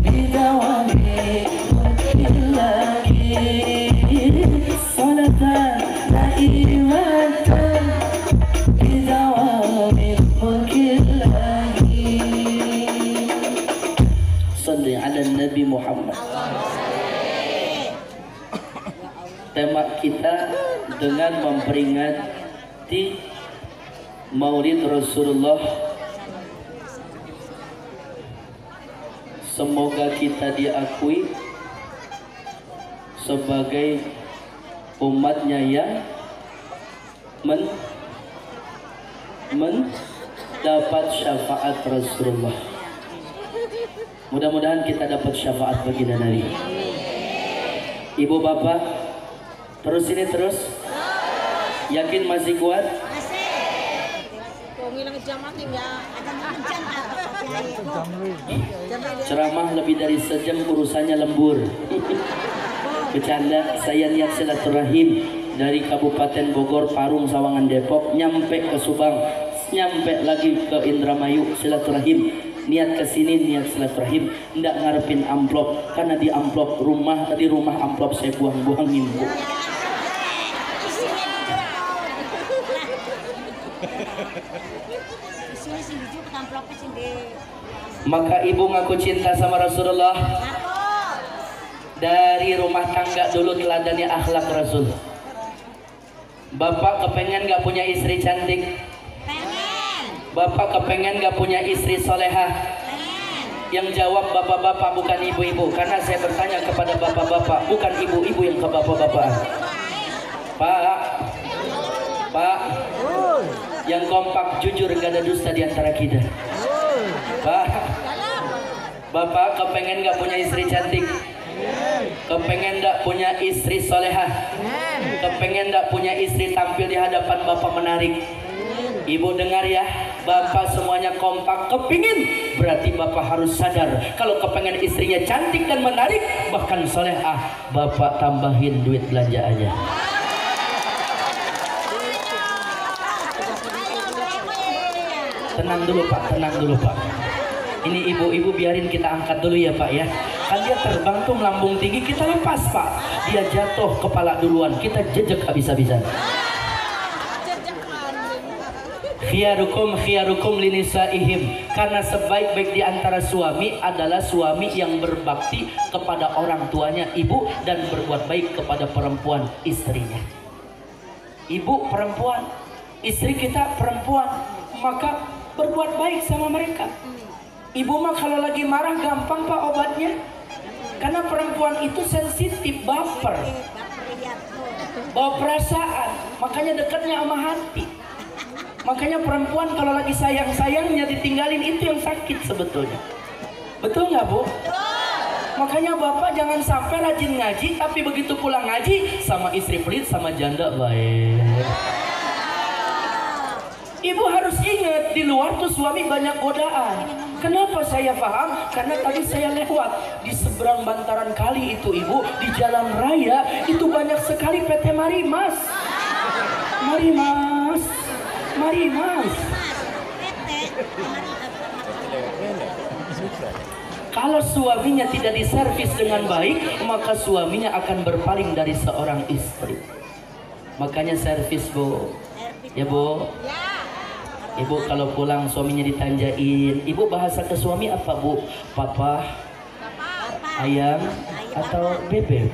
[SPEAKER 2] bidawami mulkillahi salatan daimatan bidawami mulkillahi. Salli ala Nabi Muhammad. Tema kita dengan memperingati Maulid Rasulullah. Semoga kita diakui sebagai umatnya yang mendapat syafaat Rasulullah. Mudah-mudahan kita dapat syafaat baginda Nabi. Ibu bapak, terus ini terus. Yakin masih kuat? Ceramah lebih dari sejam, urusannya lembur. Bercanda, saya niat silaturahim dari Kabupaten Bogor, Parung, Sawangan, Depok, nyampe ke Subang, nyampe lagi ke Indramayu, silaturahim. Niat kesini, niat silaturahim, ndak ngarepin amplop, karena di amplop rumah, tadi rumah amplop saya buang-buangin, Bu. Maka ibu ngaku cinta sama Rasulullah. Dari rumah tangga dulu teladani akhlak Rasul. Bapak kepengen gak punya istri cantik? Bapak kepengen gak punya istri solehah? Yang jawab bapak-bapak, bukan ibu-ibu. Karena saya bertanya kepada bapak-bapak, bukan ibu-ibu yang ke bapak-bapak. Pak, yang kompak, jujur, gak ada dusta di antara kita. Pak, bapak kepengen gak punya istri cantik? Kepengen gak punya istri solehah? Kepengen gak punya istri tampil di hadapan bapak menarik? Ibu dengar ya, bapak semuanya kompak kepingin, berarti bapak harus sadar kalau kepengen istrinya cantik dan menarik, bahkan solehah, bapak tambahin duit belanjaannya. Tenang dulu Pak, tenang dulu Pak. Ini ibu-ibu biarin kita angkat dulu ya Pak ya. Kan dia terbang tuh melambung tinggi, kita lepas Pak. Dia jatuh kepala duluan, kita jejak habis-habisan. Khiyarukum linisaihim. Karena sebaik-baik di antara suami adalah suami yang berbakti kepada orang tuanya, ibu, dan berbuat baik kepada perempuan istrinya. Ibu perempuan, istri kita perempuan, maka berbuat baik sama mereka. Ibu mah kalau lagi marah gampang Pak obatnya. Karena perempuan itu sensitif, baper, bawa perasaan, makanya dekatnya sama hati. Makanya perempuan kalau lagi sayang-sayangnya ditinggalin, itu yang sakit sebetulnya. Betul nggak Bu? Makanya bapak jangan sampai rajin ngaji, tapi begitu pulang ngaji sama istri pelit, sama janda baik. Ibu harus ingat, di luar tuh suami banyak godaan. Kenapa saya paham? Karena tadi saya lewat di seberang bantaran kali itu ibu, di jalan raya itu banyak sekali PT Marimas. Marimas. Marimas. Kalau suaminya tidak diservis dengan baik, maka suaminya akan berpaling dari seorang istri. Makanya servis Bu. Ya Bu. Ibu kalau pulang suaminya ditanjain, ibu bahasa ke suami apa Bu? Papa, ayam, atau bebek?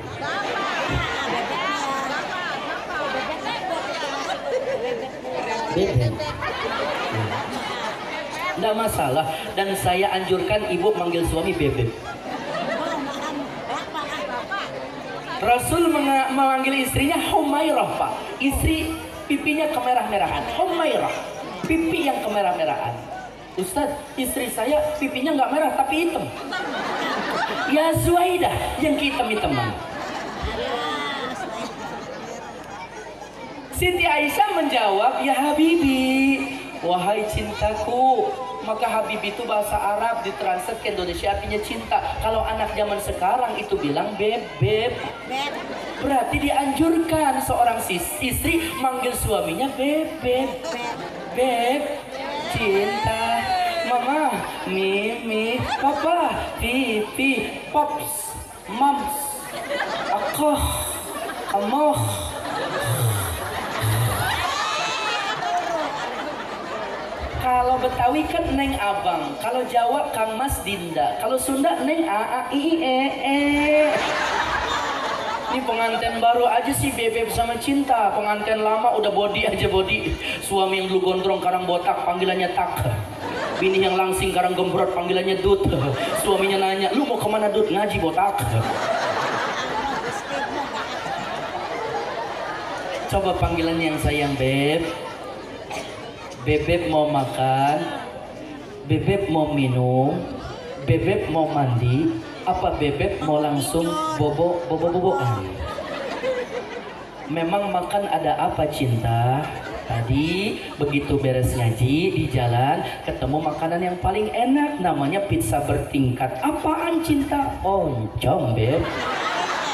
[SPEAKER 2] Bebek. Nggak masalah, dan saya anjurkan ibu manggil suami bebek. Rasul memanggil istrinya Humairah, Pak. Istri pipinya kemerah-merahan. Humairah, pipi yang kemerah-merahan. Ustadz, istri saya pipinya nggak merah tapi hitam. Ya Zuaidah, yang hitam-hitaman. Siti Aisyah menjawab, ya Habibi, wahai cintaku. Maka Habibi itu bahasa Arab, ditranslate ke Indonesia artinya cinta. Kalau anak zaman sekarang itu bilang beb. Berarti dianjurkan seorang istri manggil suaminya beb, cinta, mama, mimi, papa, pipi, pops, mams, akoh, amoh. Kalau Betawi kan Neng Abang, kalau Jawa Kang Mas Dinda, kalau Sunda Neng Aa I E. Ini pengantin baru aja sih bebek sama cinta, pengantin lama udah body aja body. Suami yang dulu gondrong karang botak panggilannya tak. Bini yang langsing karang gembrot panggilannya dut. Suaminya nanya, lu mau kemana dut? Ngaji botak. Coba panggilannya yang sayang beb. Bebek mau makan, bebek mau minum, bebek mau mandi, apa bebek mau langsung bobo-boboan? Memang makan ada apa cinta? Tadi begitu beres ngaji di jalan ketemu makanan yang paling enak, namanya pizza bertingkat. Apaan cinta? Oncom beb.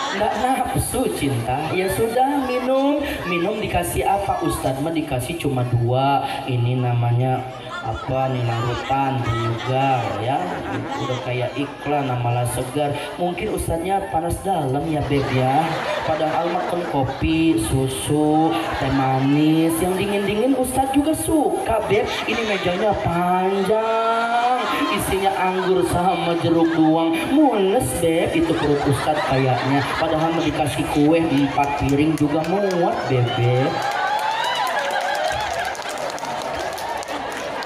[SPEAKER 2] Nggak nafsu cinta, ya sudah minum dikasih apa? Ustadz mah dikasih cuma 2, ini namanya apa nih, larutan juga ya, udah kayak iklan malah segar. Mungkin ustadznya panas dalam ya beb ya, padahal makan kopi, susu, teh manis yang dingin ustadz juga suka beb. Ini mejanya panjang, isinya anggur sama jeruk doang, mules beb itu perut ustadz kayaknya, padahal mau dikasih kue 4 piring juga muat bebek.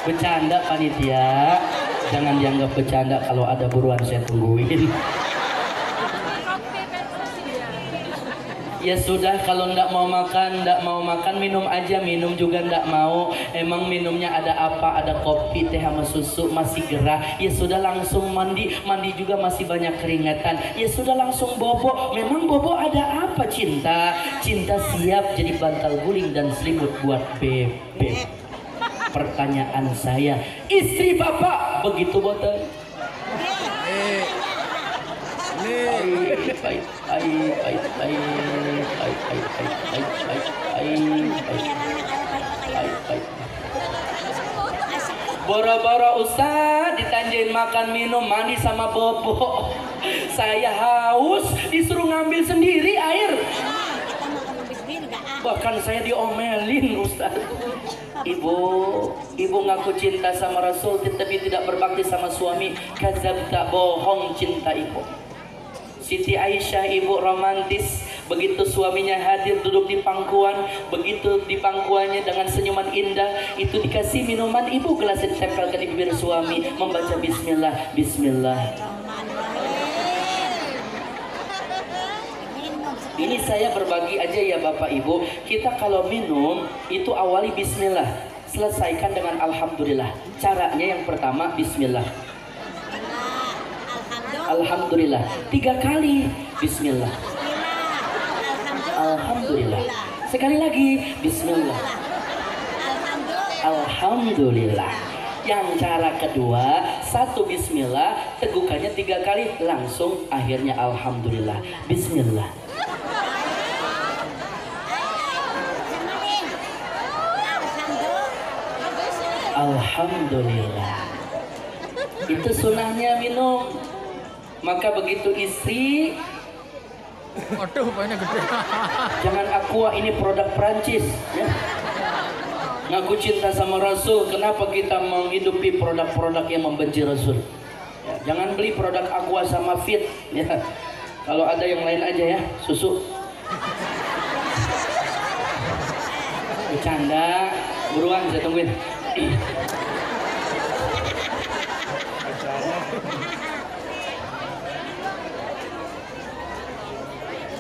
[SPEAKER 2] Bercanda panitia, jangan dianggap bercanda, kalau ada buruan saya tungguin. Ya sudah, kalau ndak mau makan minum aja, minum juga ndak mau. Emang minumnya ada apa? Ada kopi, teh sama susu, masih gerah. Ya sudah langsung mandi juga masih banyak keringatan. Ya sudah langsung bobo. Memang bobo ada apa cinta? Cinta siap jadi bantal guling dan selimut buat bebek. Pertanyaan saya, istri bapak begitu boten? Boro-boro Ustaz ditanjain makan minum mandi sama bobo, saya haus disuruh ngambil sendiri air, bahkan saya diomelin Ustaz. Ibu ngaku cinta sama Rasul tetapi tidak berbakti sama suami, kadzabta, bohong cinta ibu. Siti Aisyah ibu romantis, begitu suaminya hadir duduk di pangkuan, begitu di pangkuannya dengan senyuman indah itu dikasih minuman, ibu gelasnya ditempelkan di bibir suami, membaca bismillah, bismillah. Ini saya berbagi aja ya Bapak Ibu, kita kalau minum itu awali bismillah, selesaikan dengan alhamdulillah. Caranya yang pertama bismillah, alhamdulillah 3 kali, bismillah, alhamdulillah, sekali lagi bismillah, alhamdulillah. Yang cara kedua, 1 bismillah, tegukannya 3 kali, langsung akhirnya alhamdulillah, bismillah. Alhamdulillah. Itu sunahnya minum. Maka begitu istri,
[SPEAKER 1] Waduh, banyak gede.
[SPEAKER 2] jangan aqua, ini produk Prancis ya. Ngaku cinta sama Rasul, kenapa kita menghidupi produk-produk yang membenci Rasul ya, jangan beli produk aqua sama fit ya. Kalau ada yang lain aja ya, susu. bercanda. Buruan saya tungguin.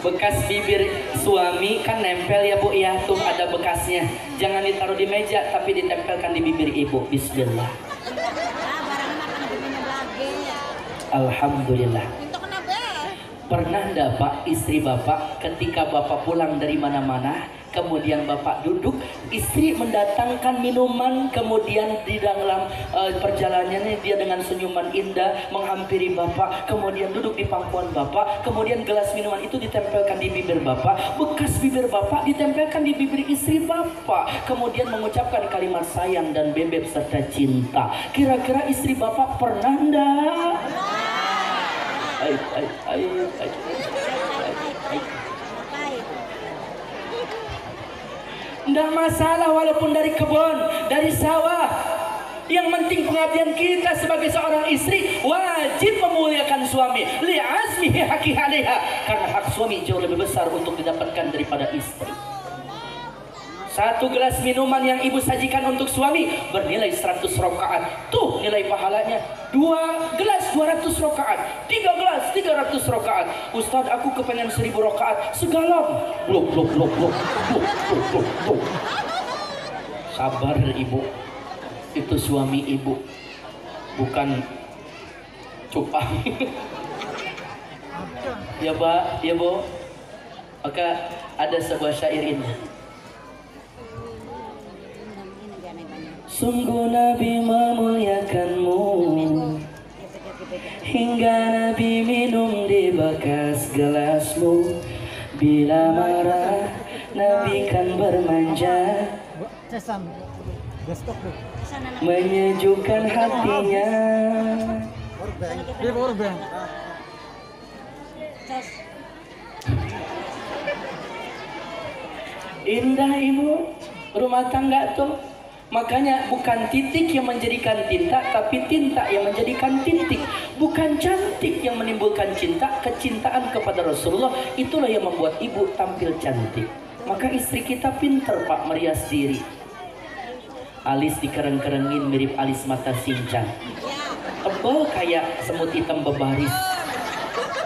[SPEAKER 2] Bekas bibir suami kan nempel ya Bu ya, tuh ada bekasnya. Jangan ditaruh di meja tapi ditempelkan di bibir ibu. Bismillah. Alhamdulillah. Pernah enggak Pak, istri Bapak ketika Bapak pulang dari mana-mana, kemudian Bapak duduk, istri mendatangkan minuman, kemudian di dalam perjalanannya dia dengan senyuman indah menghampiri Bapak, kemudian duduk di pangkuan Bapak, kemudian gelas minuman itu ditempelkan di bibir Bapak, bekas bibir Bapak ditempelkan di bibir istri Bapak, kemudian mengucapkan kalimat sayang dan bebek serta cinta. Kira-kira istri Bapak pernah enggak? Nggak masalah walaupun dari kebun, dari sawah. Yang penting pengabdian kita sebagai seorang istri wajib memuliakan suami. Li'azmihi haqi 'alaiha, karena hak suami jauh lebih besar untuk didapatkan daripada istri. Satu gelas minuman yang ibu sajikan untuk suami bernilai 100 rakaat. Tuh nilai pahalanya. 2 gelas 200 rakaat. 3 gelas 300 rakaat. Ustadz, aku kepengen 1000 rakaat. Segalon. Blok. Sabar ibu. Itu suami ibu. Bukan cupang. Ya Pak, ya Bu. Maka ada sebuah syair ini. Sungguh Nabi memuliakanmu, hingga Nabi minum di bekas gelasmu. Bila marah Nabi kan bermanja, menyejukkan hatinya. Indah ibu rumah tangga tuh. Makanya bukan titik yang menjadikan tinta, tapi tinta yang menjadikan titik. Bukan cantik yang menimbulkan cinta, kecintaan kepada Rasulullah itulah yang membuat ibu tampil cantik. Maka istri kita pinter Pak merias diri. Alis dikereng-kerengin mirip alis mata sincang. Tebal kayak semut hitam bebaris.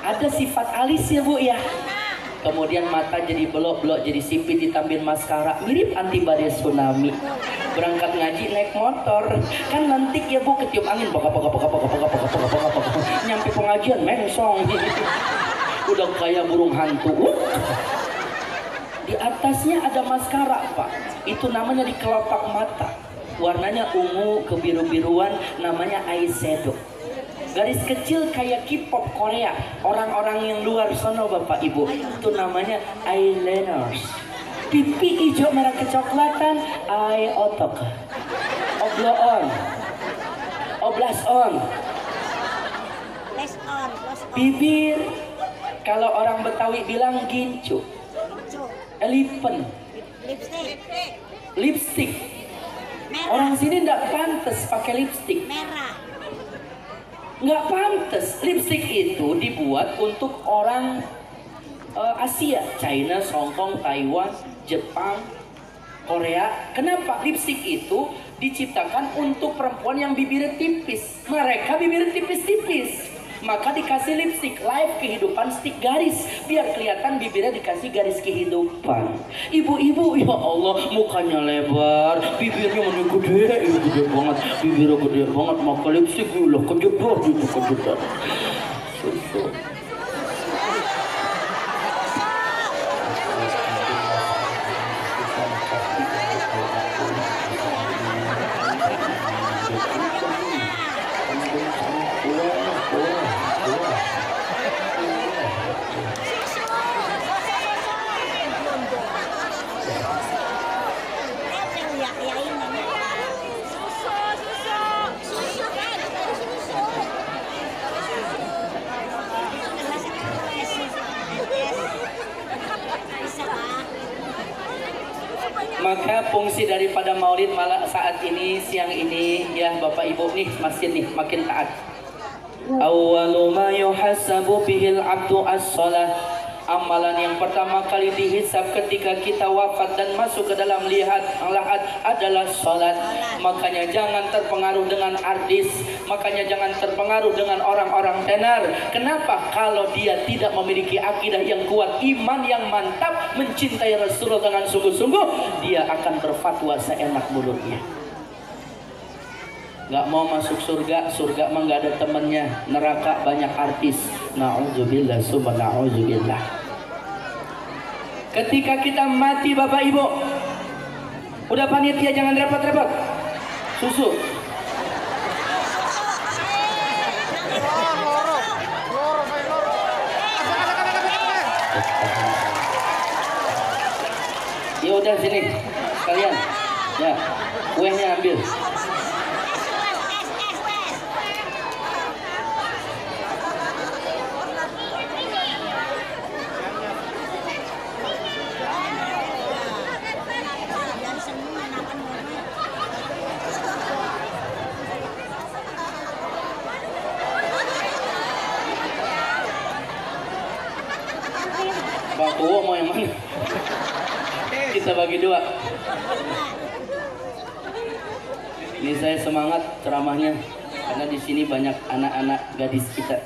[SPEAKER 2] Ada sifat alis ya Bu ya. Kemudian mata jadi belok-belok, jadi sipit, ditambah maskara, mirip antibody tsunami. Berangkat ngaji naik motor, kan nanti ya Bu ketiup angin, nyampe pengajian mengsong, udah kayak burung hantu. Di atasnya ada maskara Pak, itu namanya di kelopak mata, warnanya ungu kebiru-biruan, namanya eyeshadow. Garis kecil kayak K-pop Korea, orang-orang yang luar sana Bapak Ibu, itu namanya eyeliners. Pipi hijau merah kecoklatan, eye otok, oblo on, oblas on, bibir, kalau orang Betawi bilang gincu, lipen, lipstick. Orang sini nggak pantas pakai lipstick. Nggak pantas. Lipstick itu dibuat untuk orang Asia, China, Hong Kong, Taiwan, Jepang, Korea. Kenapa? Lipstick itu diciptakan untuk perempuan yang bibirnya tipis. Mereka bibirnya tipis-tipis, maka dikasih lipstick live kehidupan stick garis, biar kelihatan bibirnya dikasih garis kehidupan. Ibu-ibu, ya Allah, mukanya lebar, bibirnya mana gede, gede banget, bibirnya gede banget, maka lipstick lah kejedot itu kejedot. Maka fungsi daripada maulid malah saat ini, siang ini ya Bapak Ibu nih, masjid nih makin taat. Awwalu ma yuhasabu bihil abdu as-shalah. Amalan yang pertama kali dihisab ketika kita wafat dan masuk ke dalam lahat adalah salat. Makanya jangan terpengaruh dengan artis, makanya jangan terpengaruh dengan orang-orang tenar. Kenapa? Kalau dia tidak memiliki akidah yang kuat, iman yang mantap, mencintai Rasulullah dengan sungguh-sungguh, dia akan berfatwa seenak mulutnya. Gak mau masuk surga, surga mah gak ada temennya, neraka banyak artis. Na'udzubillah, summa na'udzubillah. Ketika kita mati Bapak Ibu, udah panitia jangan repot-repot. Susu. Ya udah sini kalian. Ya, kuehnya ambil. Pak Uwo mau yang mana? Kita bagi dua. Ini saya semangat ceramahnya karena di sini banyak anak-anak gadis kita.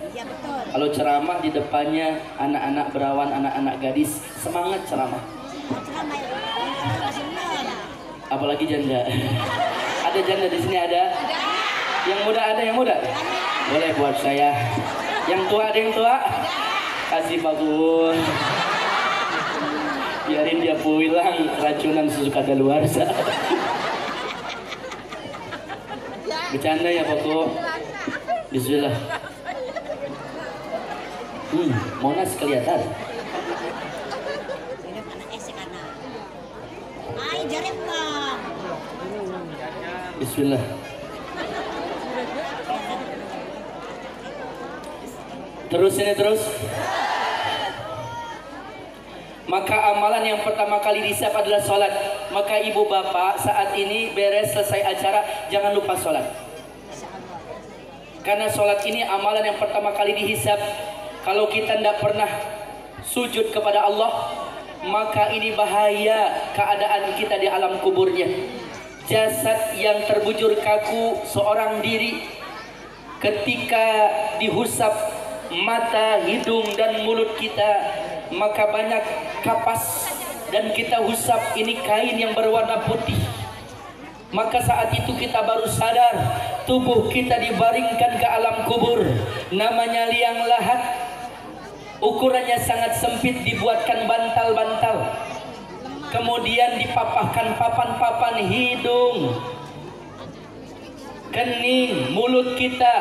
[SPEAKER 2] Kalau ceramah di depannya anak-anak berawan, anak-anak gadis, semangat ceramah. Apalagi janda. Ada janda di sini ada. Yang muda ada yang muda. Boleh buat saya. Yang tua ada yang tua. Kasih Pak Uwo. Biarin dia pulang keracunan susu kadaluarsa. Bercanda ya Poko. Bismillah. Monas kelihatan. Bismillah. Terus ini terus. Maka amalan yang pertama kali dihisab adalah sholat. Maka ibu bapak saat ini beres selesai acara, jangan lupa sholat. Karena sholat ini amalan yang pertama kali dihisab. Kalau kita tidak pernah sujud kepada Allah, maka ini bahaya keadaan kita di alam kuburnya. Jasad yang terbujur kaku seorang diri ketika dihusap mata, hidung dan mulut kita, maka banyak kapas dan kita husap ini kain yang berwarna putih. Maka saat itu kita baru sadar tubuh kita dibaringkan ke alam kubur. Namanya liang lahat. Ukurannya sangat sempit, dibuatkan bantal-bantal. Kemudian dipapahkan papan-papan hidung, kening, mulut kita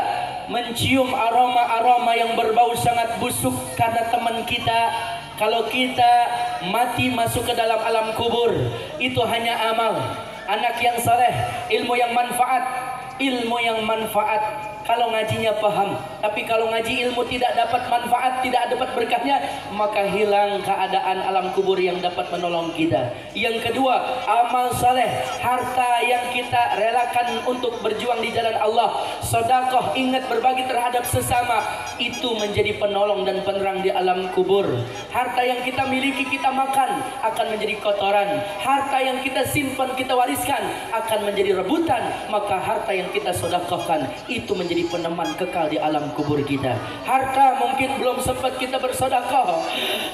[SPEAKER 2] mencium aroma-aroma yang berbau sangat busuk karena teman kita. Kalau kita mati masuk ke dalam alam kubur, itu hanya amal. Anak yang saleh, ilmu yang manfaat, ilmu yang manfaat. Kalau ngajinya paham, tapi kalau ngaji ilmu tidak dapat manfaat, tidak dapat berkahnya, maka hilang keadaan alam kubur yang dapat menolong kita. Yang kedua, amal saleh, harta yang kita relakan untuk berjuang di jalan Allah, sedekah, ingat berbagi terhadap sesama, itu menjadi penolong dan penerang di alam kubur. Harta yang kita miliki, kita makan, akan menjadi kotoran. Harta yang kita simpan, kita wariskan, akan menjadi rebutan. Maka harta yang kita sedekahkan, itu menjadi peneman kekal di alam kubur kita. Harta mungkin belum sempat kita bersedekah,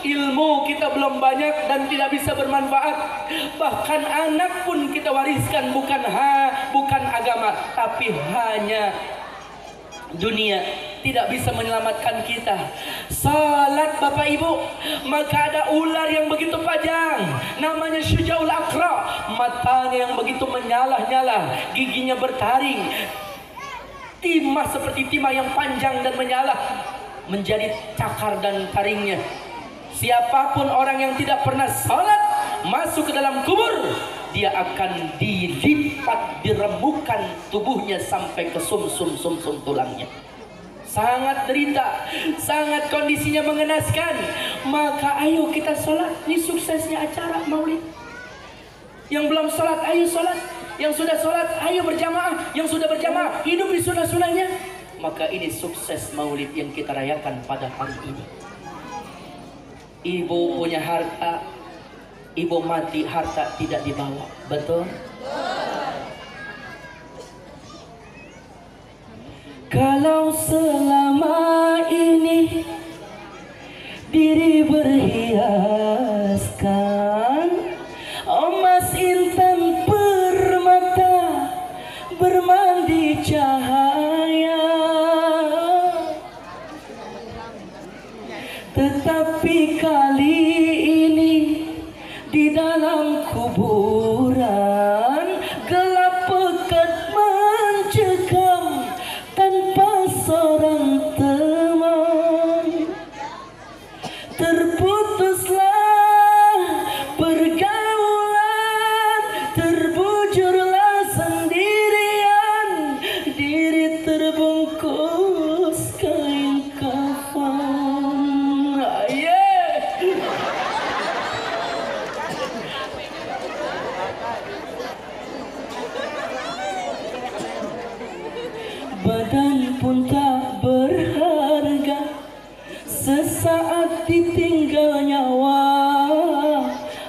[SPEAKER 2] ilmu kita belum banyak dan tidak bisa bermanfaat. Bahkan anak pun kita wariskan bukan agama, tapi hanya dunia, tidak bisa menyelamatkan kita. Salat Bapak Ibu, maka ada ular yang begitu panjang, namanya Syujaul Aqra, matanya yang begitu menyala-nyala, giginya bertaring, timah seperti timah yang panjang dan menyala, menjadi cakar dan taringnya. Siapapun orang yang tidak pernah salat masuk ke dalam kubur, dia akan dilipat, dirembukan tubuhnya sampai ke sumsum tulangnya. Sangat derita, sangat kondisinya mengenaskan. Maka ayo kita salat. Ini suksesnya acara maulid. Yang belum salat, ayo salat. Yang sudah sholat, ayo berjamaah. Yang sudah berjamaah, hidup di sunnah-sunnahnya. Maka ini sukses maulid yang kita rayakan pada hari ini. Ibu punya harta, ibu mati harta tidak dibawa, betul? Kalau selama ini diri berhiaskan emas intan permata bermandi cahaya, tetapi kali ini di dalam kuburan gelap pekat mencekam tanpa seorang teman. Terputuslah pergaulan, terbujurlah sendirian, diri terbungkus kain kafan. Yeah. Badan pun tak berharga, sesaat ditinggal nyawa.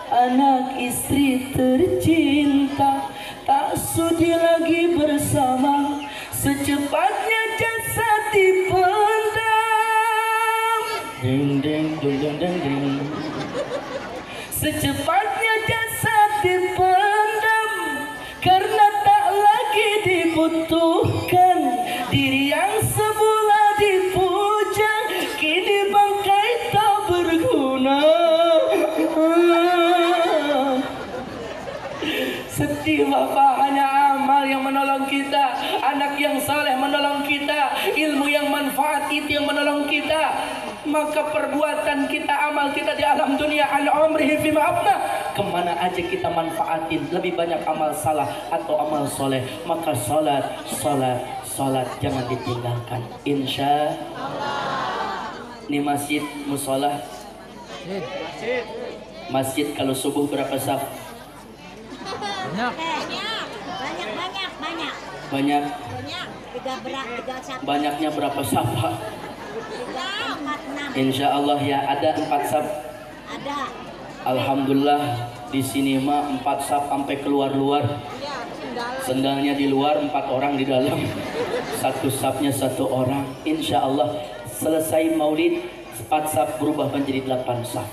[SPEAKER 2] Anak istri tercinta tak sudi lagi bersama, secepatnya jasad dipendam. Ding ding ding ding ding ding. Secepatnya jasad dipendam karena tak lagi dibutuhkan. Diri yang semula dipuja kini bangkai tak berguna. Sedih Bapak, hanya amal yang menolong kita, anak yang saleh menolong kita, ilmu yang manfaat itu yang menolong kita. Maka perbuatan kita, amal kita di alam dunia, an umrihi fi ma'afna, kemana aja kita manfaatin, lebih banyak amal salah atau amal soleh. Maka salat, salat, salat jangan ditinggalkan, insya Allah. Ini masjid, musola, masjid kalau subuh berapa saf?
[SPEAKER 1] Banyak.
[SPEAKER 2] Banyak.
[SPEAKER 3] Tiga saf.
[SPEAKER 2] Banyaknya berapa saf, Pak?
[SPEAKER 3] 4, 6.
[SPEAKER 2] Insya Allah ya, ada 4 saf.
[SPEAKER 3] Ada.
[SPEAKER 2] Alhamdulillah di sini mah 4 saf sampai keluar-luar. Sendalnya di luar, 4 orang di dalam. Satu safnya 1 orang. Insya Allah selesai maulid 4 saf berubah menjadi 8 saf.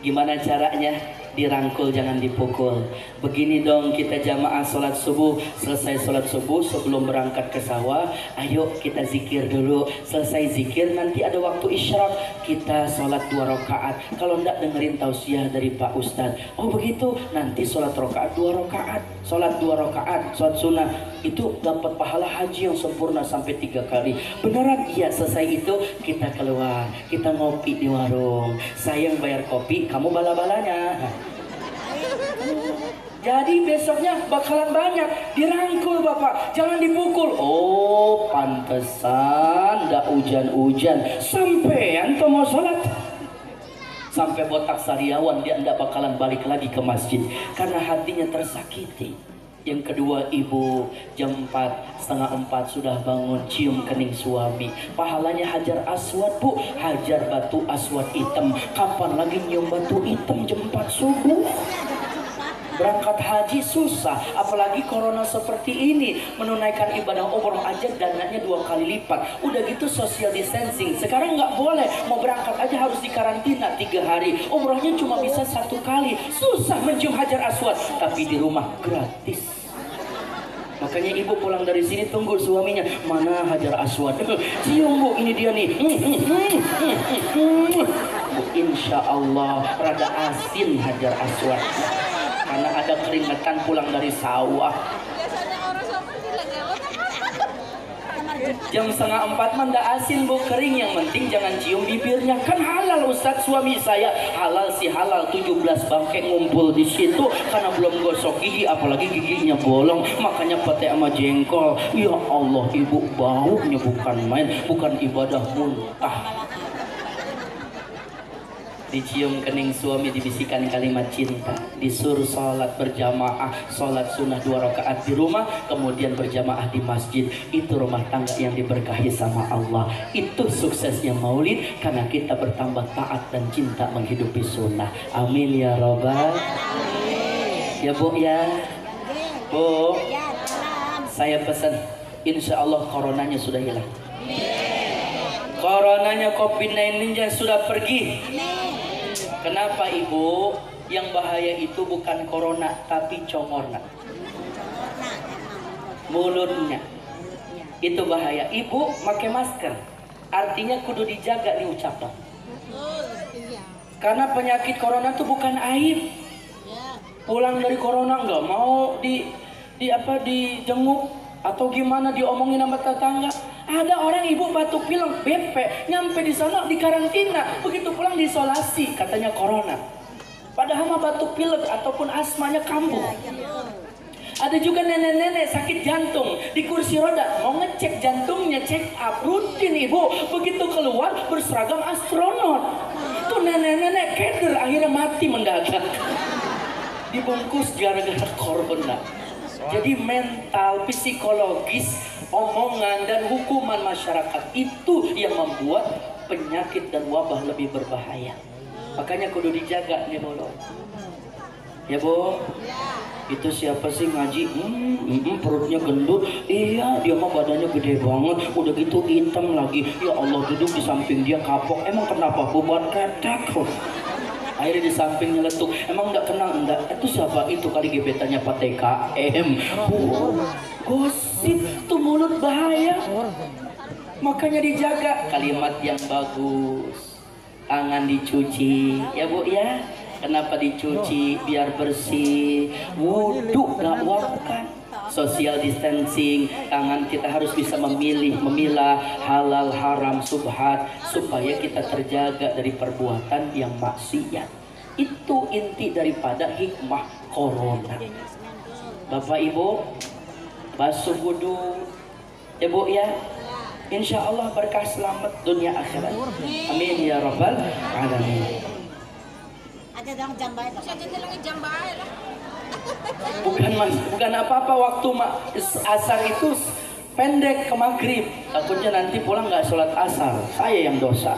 [SPEAKER 2] Gimana caranya? Dirangkul, jangan dipukul. Begini dong kita jamaah sholat subuh. Selesai sholat subuh sebelum berangkat ke sawah, ayo kita zikir dulu. Selesai zikir nanti ada waktu isyraq, kita sholat 2 rakaat. Kalau enggak dengerin tausiah dari Pak Ustadz. Oh begitu, nanti sholat rakaat 2 rakaat, sholat 2 rakaat, sholat sunnah. Itu dapat pahala haji yang sempurna sampai 3 kali. Beneran? Iya. Selesai itu kita keluar, kita ngopi di warung. Saya yang bayar kopi, kamu bala-balanya. Jadi besoknya bakalan banyak. Dirangkul Bapak, jangan dipukul. Oh pantesan ndak hujan-hujan sampean tuh mau sholat. Sampai botak sariawan dia ndak bakalan balik lagi ke masjid karena hatinya tersakiti. Yang kedua, ibu jam 4, setengah 4 sudah bangun, cium kening suami. Pahalanya hajar aswad Bu, hajar batu aswad hitam. Kapan lagi nyium batu hitam jam 4 subuh? Berangkat haji susah, apalagi corona seperti ini. Menunaikan ibadah umroh aja dananya 2 kali lipat. Udah gitu social distancing. Sekarang nggak boleh, mau berangkat aja harus dikarantina 3 hari. Umrohnya cuma bisa 1 kali. Susah mencium hajar aswad, tapi di rumah gratis. Makanya ibu pulang dari sini tunggu suaminya, mana hajar aswad? Cium Bu, ini dia nih. Bu, insya Allah rada asin hajar aswad. Karena ada keringetan pulang dari sawah. Jam setengah 4 mah ndak asin Bu, kering. Yang penting jangan cium bibirnya. Kan halal Ustadz, suami saya halal sih halal. 17 bangke ngumpul di situ karena belum gosok gigi, apalagi giginya bolong. Makanya pete sama jengkol. Ya Allah ibu, baunya bukan main, bukan ibadah muntah. Dicium kening suami, dibisikan kalimat cinta, disuruh sholat berjamaah, sholat sunnah 2 rakaat di rumah, kemudian berjamaah di masjid. Itu rumah tangga yang diberkahi sama Allah. Itu suksesnya maulid, karena kita bertambah taat dan cinta menghidupi sunnah. Amin ya robbal. Ya Bu ya, Bu,
[SPEAKER 3] Ya, salam.
[SPEAKER 2] saya pesan, insya Allah coronanya sudah hilang. Coronanya COVID-19 sudah pergi. Kenapa Ibu? Yang bahaya itu bukan corona, tapi congorna, mulutnya. Itu bahaya. Ibu pakai masker, artinya kudu dijaga diucapkan. Karena penyakit corona itu bukan aib. Pulang dari corona nggak mau dijenguk atau gimana, diomongin sama tetangga. Ada orang ibu batuk pilek, BP, nyampe di sana di karantina, begitu pulang diisolasi, katanya corona. Padahal mah batuk pilek ataupun asmanya kambuh. Ada juga nenek-nenek sakit jantung di kursi roda, mau ngecek jantungnya, check up rutin ibu. Begitu keluar berseragam astronot. Itu nenek-nenek keder, akhirnya mati mendadak. Dibungkus gara-gara corona. Jadi mental, psikologis, omongan dan hukuman masyarakat itu yang membuat penyakit dan wabah lebih berbahaya. Makanya kudu dijaga nih Bu. Ya Bu. Itu siapa sih ngaji? Perutnya gendut. Iya, dia mah badannya gede banget. Udah gitu hitam lagi. Ya Allah, duduk di samping dia kapok. Emang kenapa Bu buat ketek? Akhirnya di samping nyeletuk. Emang nggak kenal? Enggak. Itu siapa? Itu kali gebetannya Pak TKM. Gosip tuh mulut bahaya. Makanya dijaga kalimat yang bagus. Tangan dicuci, ya Bu ya. Kenapa dicuci? Biar bersih. Wudhu nggak wakan. Social distancing, tangan kita harus bisa memilah halal haram subhat supaya kita terjaga dari perbuatan yang maksiat. Itu inti daripada hikmah corona. Bapak Ibu, basuh wudhu ya Bu ya. Insya Allah berkah selamat dunia akhirat. Amin ya rabbal alamin.
[SPEAKER 3] Ada dong jambai.
[SPEAKER 2] Bukan apa-apa waktu asar itu pendek ke maghrib. Takutnya nanti pulang nggak sholat asar. Saya yang dosa.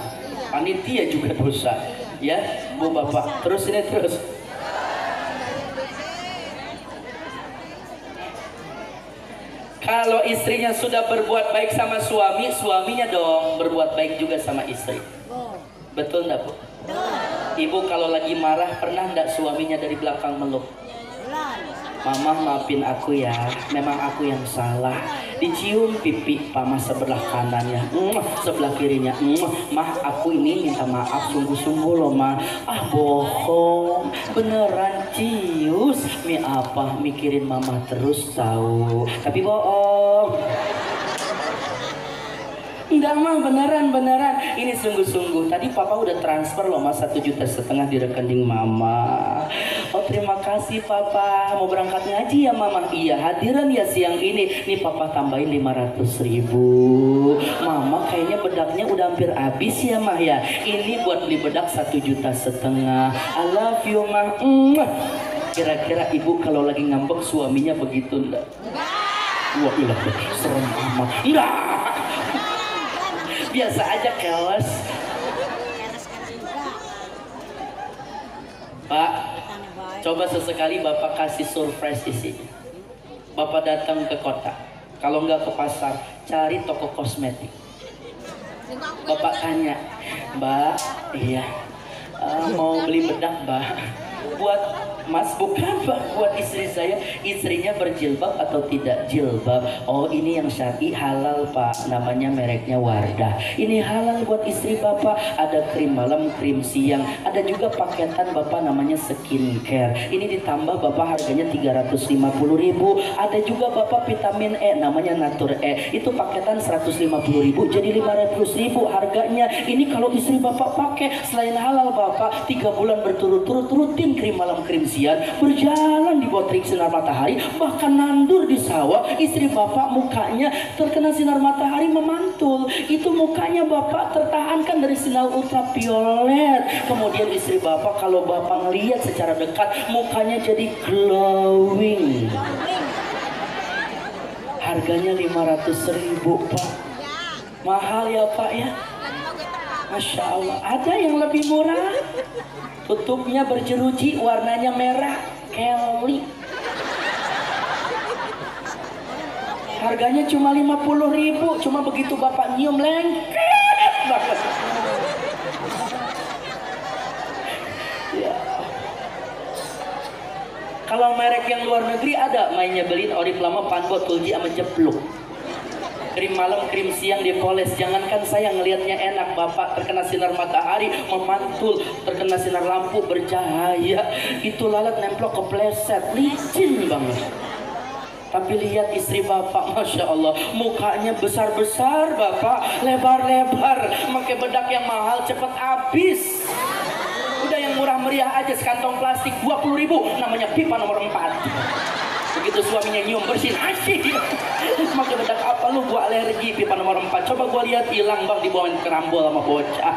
[SPEAKER 2] Panitia juga dosa. Ya, Bu Bapak. Terus ini terus. Kalau istrinya sudah berbuat baik sama suami, suaminya dong berbuat baik juga sama istri. Betul nggak Bu? Ibu kalau lagi marah pernah nggak suaminya dari belakang meluk? Mama maafin aku ya, memang aku yang salah. Dicium pipi Mama sebelah kanannya, sebelah kirinya. Mah aku ini minta maaf sungguh-sungguh loh Ma. Ah bohong, beneran cius. Mi apa mikirin Mama terus tahu, tapi bohong. Enggak mah, beneran. Ini sungguh-sungguh. Tadi Papa udah transfer loh Mas 1,5 juta di rekening Mama. Oh terima kasih Papa. Mau berangkat ngaji ya Mama? Iya hadiran ya siang ini. Nih Papa tambahin 500.000. Mama kayaknya bedaknya udah hampir habis ya Mah ya. Ini buat beli bedak 1,5 juta. I love you Mah. Kira-kira ibu kalau lagi ngambek suaminya begitu enggak? Wah ilah serem amat. Enggak. Biasa aja keles. Pak, coba sesekali Bapak kasih surprise isinya. Bapak datang ke kota, kalau nggak ke pasar, cari toko kosmetik. Bapak tanya, Mbak, iya, mau beli bedak Mbak? Buat Mas, bukan Pak, buat istri saya. Istrinya berjilbab atau tidak jilbab? Oh ini yang syar'i halal Pak, namanya mereknya Wardah. Ini halal buat istri Bapak. Ada krim malam, krim siang. Ada juga paketan Bapak namanya skincare. Ini ditambah Bapak harganya 350.000. Ada juga Bapak vitamin E namanya Natur E. Itu paketan 150.000 jadi 500.000 harganya. Ini kalau istri Bapak pakai selain halal Bapak 3 bulan berturut-turut rutin angin krim malam krim siang, berjalan di bawah terik sinar matahari, bahkan nandur di sawah. Istri bapak mukanya terkena sinar matahari memantul. Itu mukanya bapak tertahankan dari sinar ultraviolet. Kemudian istri bapak, kalau bapak ngelihat secara dekat, mukanya jadi glowing. Harganya 500.000 Pak. Mahal ya Pak ya. Masya Allah. Ada yang lebih murah. Tutupnya berjeruji, warnanya merah, Kelly. Harganya cuma 50.000. Cuma begitu bapak nyium lengket banget. Ya. Kalau merek yang luar negeri ada, mainnya beliin Oriflama, Panbot, Tulji sama Jepluk. Krim malam, krim siang dipoles. Jangankan saya ngelihatnya enak, bapak terkena sinar matahari memantul, terkena sinar lampu bercahaya, itu lalat nemplok kepleset, licin banget. Tapi lihat istri bapak, Masya Allah, mukanya besar-besar bapak, lebar-lebar, pakai bedak yang mahal cepet habis. Udah yang murah meriah aja sekantong plastik 20.000, namanya pipa nomor 4. Begitu suaminya nyium bersin, asyik. Pakai bedak apa lu, gua alergi, pipa nomor 4. Coba gua lihat hilang bang, dibawain kerambol sama bocah.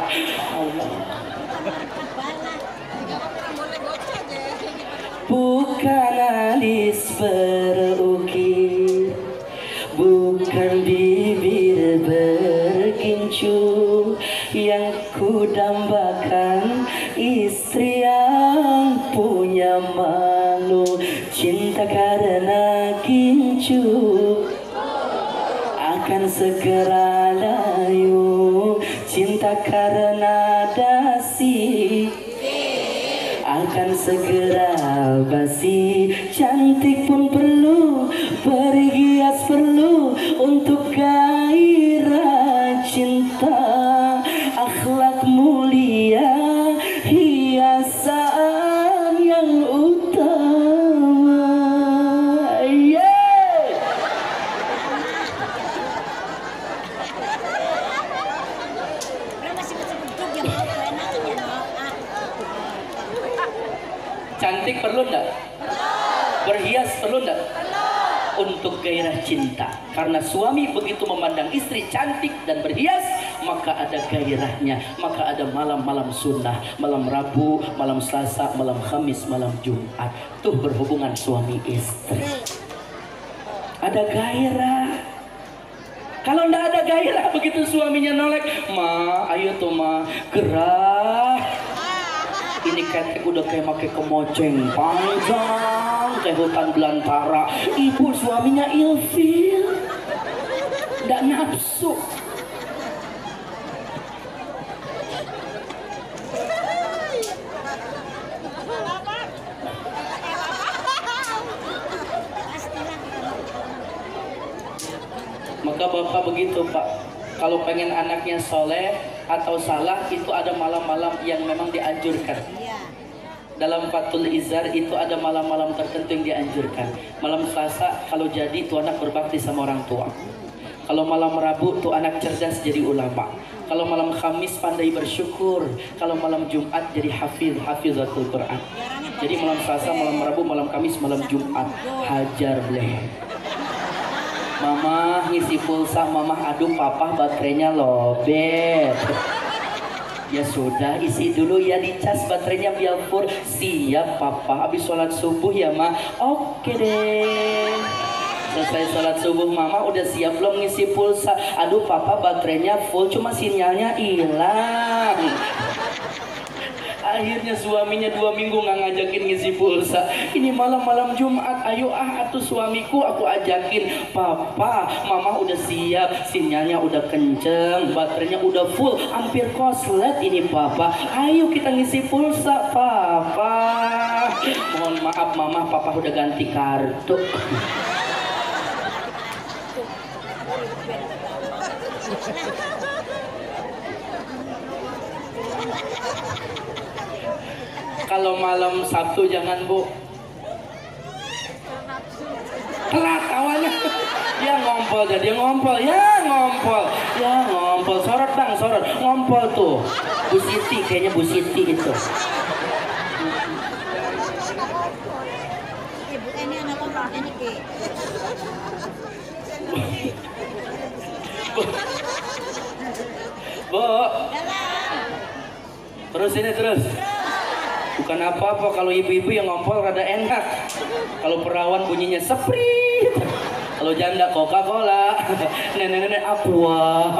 [SPEAKER 2] Allah. Bukan alis berukir, bukan bibir bergincu, yang kudambakan istri yang punya malu, cinta karena gincu akan segera layu, cinta karena dasi akan segera basi. Cantik pun perlu, berhias perlu, untuk gairah cinta, akhlak mulia, hiasan yang utama. Cantik perlu enggak? Berhias perlu enggak? Untuk gairah cinta. Karena suami begitu memandang istri cantik dan berhias, maka ada gairahnya, maka ada malam-malam sunnah, malam Rabu, malam Selasa, malam Kamis, malam Jumat. Tuh berhubungan suami istri. Ada gairah. Kalau enggak ada gairah, begitu suaminya nolek, ma, ayo tuh ma, gerah. Ini ketek udah kayak pakai kemoceng panjang kayak hutan belantara. Ibu suaminya ilfil, nggak nafsu. Maka bapak begitu pak, kalau pengen anaknya soleh atau salah, itu ada malam-malam yang memang dianjurkan. Dalam Fathul Izar itu ada malam-malam tertentu yang dianjurkan. Malam Selasa kalau jadi tuh anak berbakti sama orang tua. Kalau malam Rabu tuh anak cerdas jadi ulama. Kalau malam Kamis pandai bersyukur. Kalau malam Jumat jadi hafizatul Quran. Jadi malam Selasa, malam Rabu, malam Kamis, malam Jumat hajar bleh. Mama ngisi pulsa, mama aduh papa baterainya lobet. Ya sudah, isi dulu ya, dicas baterainya biar full. Siap papa, habis sholat subuh ya ma. Oke deh. Selesai sholat subuh mama udah siap belum ngisi pulsa? Aduh papa baterainya full, cuma sinyalnya hilang. Akhirnya suaminya 2 minggu nggak ngajakin ngisi pulsa. Ini malam-malam Jumat, ayo atuh suamiku aku ajakin. Papa, mama udah siap, sinyalnya udah kenceng, baterainya udah full, hampir koslet ini papa. Ayo kita ngisi pulsa papa. Mohon maaf mama, papa udah ganti kartu. Kalau malam Sabtu jangan bu, telat awalnya. Ya ngompol, jadi ngompol, ya ngompol, ya ngompol. Sorot bang, sorot, ngompol tuh. Bu Siti, kayaknya Bu Siti itu.
[SPEAKER 3] Ini ki.
[SPEAKER 2] Bu,
[SPEAKER 3] Dalam.
[SPEAKER 2] terus ini terus. Bukan apa-apa kalau ibu-ibu yang ngompol rada enak. Kalau perawan bunyinya seprit. Kalau janda Coca-Cola, nenek-nenek Aqua.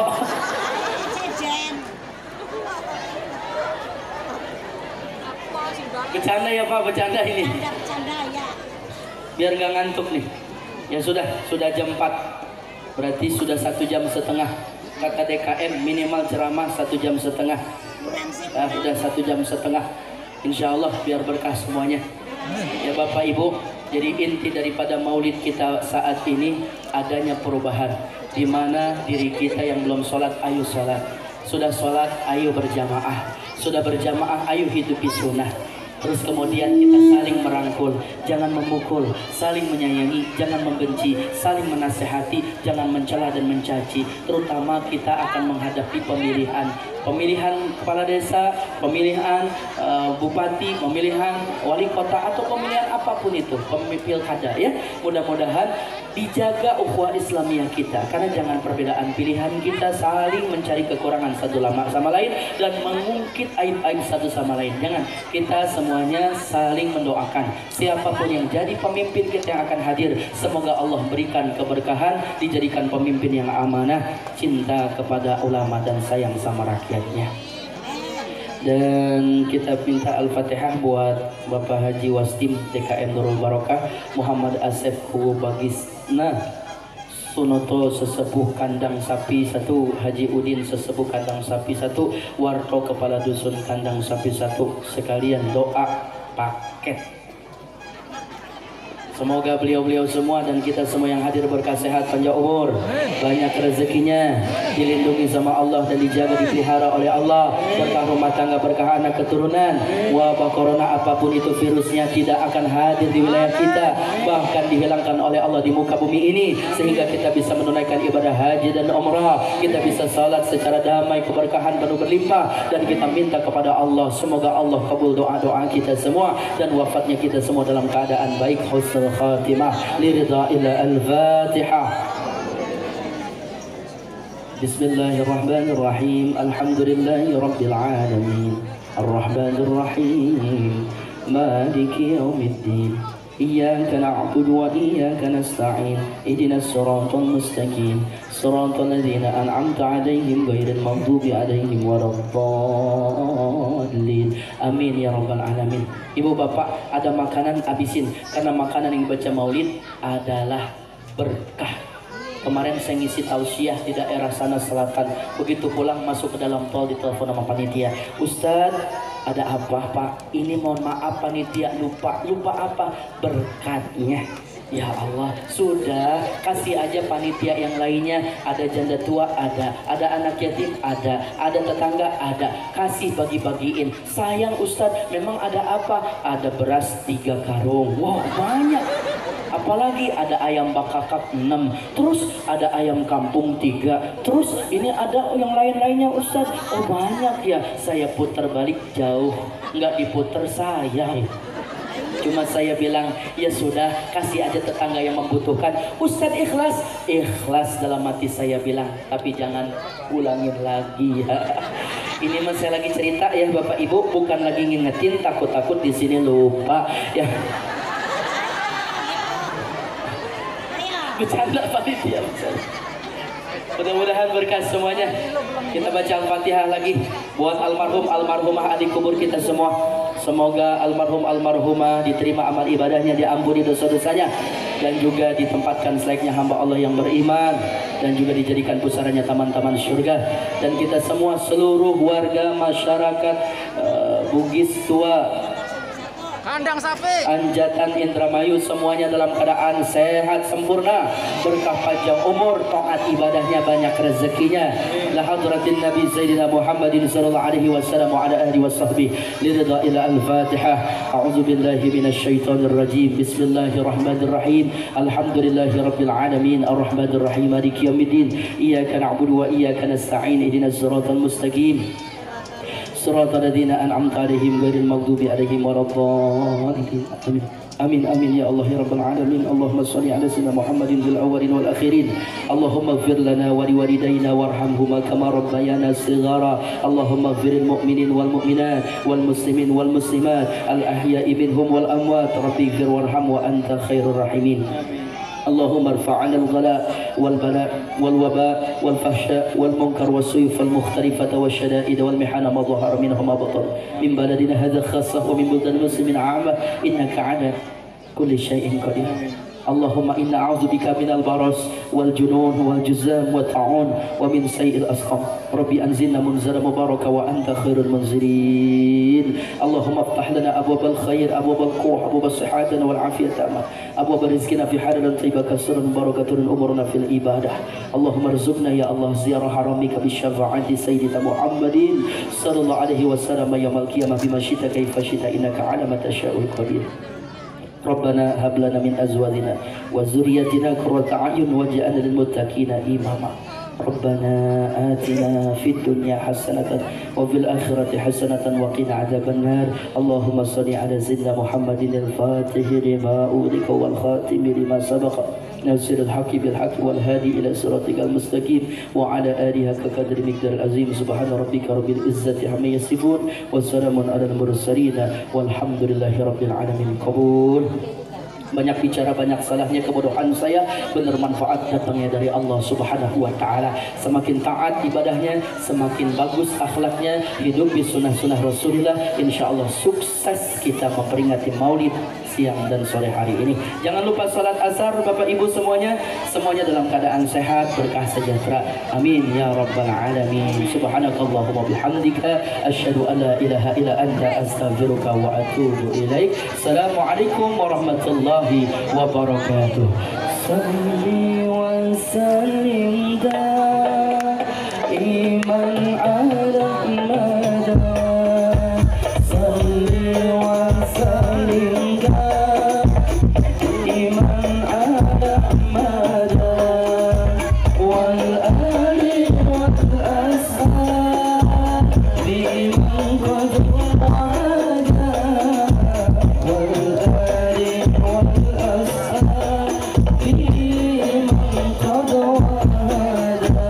[SPEAKER 3] Sejen.
[SPEAKER 2] Bercanda ya Pak, bercanda ini.
[SPEAKER 3] Canda ya.
[SPEAKER 2] Biar nggak ngantuk nih. Ya sudah jam 4. Berarti sudah 1 jam setengah. Kata DKM minimal ceramah 1 jam setengah.
[SPEAKER 3] Kurang sih.
[SPEAKER 2] Udah 1 jam setengah. Insya Allah biar berkah semuanya. Ya Bapak Ibu, jadi inti daripada maulid kita saat ini adanya perubahan. Di mana diri kita yang belum sholat, ayo sholat. Sudah sholat, ayo berjamaah. Sudah berjamaah, ayo hidupi sunnah. Terus kemudian kita saling merangkul, jangan memukul, saling menyayangi, jangan membenci, saling menasehati, jangan mencela dan mencaci. Terutama kita akan menghadapi pemilihan kepala desa, pemilihan bupati, pemilihan wali kota atau pemilihan apapun itu, pilkada ya. Mudah-mudahan dijaga ukhuwah Islamiyah kita, karena jangan perbedaan pilihan kita saling mencari kekurangan satu sama lain dan mengungkit aib-aib satu sama lain. Jangan, kita semuanya saling mendoakan siapapun yang jadi pemimpin kita yang akan hadir, semoga Allah berikan keberkahan, dijadikan pemimpin yang amanah, cinta kepada ulama dan sayang sama rakyatnya. Dan kita minta Al-Fatihah buat Bapak Haji Wastim DKM Nurul Barokah, Muhammad Asef Kuwu Bagisna Sunoto Sesepuh Kandang Sapi 1, Haji Udin Sesepuh Kandang Sapi 1, Warto Kepala Dusun Kandang Sapi 1. Sekalian doa paket. Semoga beliau-beliau semua dan kita semua yang hadir berkah sehat, panjang umur, banyak rezekinya, dilindungi sama Allah dan dijaga, dipelihara oleh Allah, berkah rumah tangga, berkah anak keturunan. Wabah corona apapun itu virusnya tidak akan hadir di wilayah kita, bahkan dihilangkan oleh Allah di muka bumi ini, sehingga kita bisa menunaikan ibadah haji dan umrah, kita bisa salat secara damai, keberkahan penuh berlimpah, dan kita minta kepada Allah semoga Allah kabul doa-doa kita semua dan wafatnya kita semua dalam keadaan baik, husnul khatimah liridha ila al-Fatihah. Bismillahirrahmanirrahim. Alhamdulillahi rabbil alamin. Ar-Rahmanir Rahim. Maliki yaumiddin. Iyyaka na'budu wa iyyaka nasta'in. Ihdinas siratal mustaqim. Siratal ladzina an'amta 'alaihim ghairil maghdubi 'alaihim waladdallin. Amin ya rabbal alamin. Ibu bapak, ada makanan habisin, karena makanan yang baca maulid adalah berkah. Kemarin saya ngisi tausiah di daerah sana selatan, begitu pulang masuk ke dalam tol ditelepon sama panitia, Ustadz ada apa Pak? Ini mohon maaf panitia lupa apa? Berkatnya. Ya Allah, sudah kasih aja panitia yang lainnya. Ada janda tua, ada anak yatim, ada tetangga, ada. Kasih bagi-bagiin. Sayang Ustadz, memang ada apa? Ada beras 3 karung. Wow, banyak. Apalagi ada ayam bakakak 6, terus ada ayam kampung 3, terus ini ada yang lain-lainnya Ustadz. Oh banyak ya. Saya putar balik jauh, nggak diputer sayang. Cuma saya bilang, ya sudah, kasih aja tetangga yang membutuhkan. Ustadz ikhlas dalam hati saya bilang, tapi jangan ulangin lagi ya. Ini mas saya lagi cerita ya Bapak Ibu, bukan lagi ngingetin, takut-takut di sini lupa ya. Bercanda panitia. Mudah-mudahan berkah semuanya. Kita baca Al-Fatihah lagi buat almarhumah adik kubur kita semua. Semoga almarhumah diterima amal ibadahnya, diampuni dosa-dosanya, dan juga ditempatkan selayaknya hamba Allah yang beriman, dan juga dijadikan pusaranya taman-taman surga. Dan kita semua seluruh warga masyarakat Bugis tua,
[SPEAKER 1] Kandang Sapi,
[SPEAKER 2] Anjatan Indramayu, semuanya dalam keadaan sehat sempurna, berkah panjang umur, taat ibadahnya, banyak rezekinya. La hadratin Nabi Sayyidina Muhammadin sallallahu alaihi wasallam wa ala alihi washabbihi liridha ila al-Fatihah. A'udzu billahi minasy syaithanir rajim. Bismillahirrahmanirrahim. Alhamdulillahi rabbil alamin. Arrahmanir rahim. Maliki yaumiddin. Iyyaka na'budu wa iyyaka nasta'in. Ihdinas siratal mustaqim. Siratal ladzina an'amta 'alaihim ghairil maghdubi 'alaihim waladdallin. Amin. Amin amin ya Allah ya rabbal alamin. Allahumma shalli ala sayyidina Muhammadin fil awwalin wal akhirin. Allahumma ighfir lana wa liwalidayna warhamhuma kama rabbayana shighara. Allahumma ighfiril mu'minin wal mu'minat wal muslimin wal muslimat al ahya'i minhum wal amwat. Rabbi ighfir warham wa anta khairur rahimin. اللهم ارفع عنا الغلاء والبلاء والوباء والفحشاء والمنكر والسيوف المختلفة والشدائد والمحن ما ظهر منها ما بطن من بلدنا هذا خاصة ومن بلدان المسلمين عامة إنك على كل شيء قدير. اللهم إنا أعوذ بك من البرص والجنون والجذام والطاعون ومن سيء الأسقام. ربي أنزلنا منزل مبارك وأنت خير المنزلين. اللهم افتح لنا أبواب الخير أبواب القوة أبواب الصحة والعافية تامة أبواب رزقنا في حلال طيبة كسر مباركة أمورنا في العبادة. اللهم ارزقنا يا الله زيارة حرمك بالشفاعة سيدنا محمد صلى الله عليه وسلم يوم القيامة بما شئت كيف شئت إنك على ما تشاء قدير. ربنا هب لنا من أزواجنا وذريتنا قرة أعين واجعلنا للمتقين إماما. ربنا آتنا في الدنيا حسنة وفي الآخرة حسنة وقنا عذاب النار. اللهم صل على سيدنا محمد الفاتح لما أغلق والخاتم لما سبق ناصر الحق بالحق والهادي إلى صراطك المستقيم وعلى آله كقدر مقدار العظيم. سبحان ربك رب العزة عما يصفون وسلام على المرسلين والحمد لله رب العالمين. قبول. Banyak bicara, banyak salahnya, kebodohan saya, benar manfaat datangnya dari Allah Subhanahu wa Ta'ala. Semakin taat ibadahnya, semakin bagus akhlaknya, hidup di sunnah-sunnah Rasulullah. Insya Allah sukses kita memperingati Maulid siang dan sore hari ini. Jangan lupa salat asar Bapak Ibu semuanya, semuanya dalam keadaan sehat, berkah, sejahtera. Amin ya rabbal alamin. Subhanakallahumma bihamdika asyhadu an la ilaha illa anta astaghfiruka wa atubu ilaik. Assalamualaikum warahmatullahi wabarakatuh. Salli wa sallim daiman ala mada. Salli wa sallim daiman ala mada. Wal ali wal ashab biman qad wa'ada. Wal ali wal ashab biman qad wa'ada.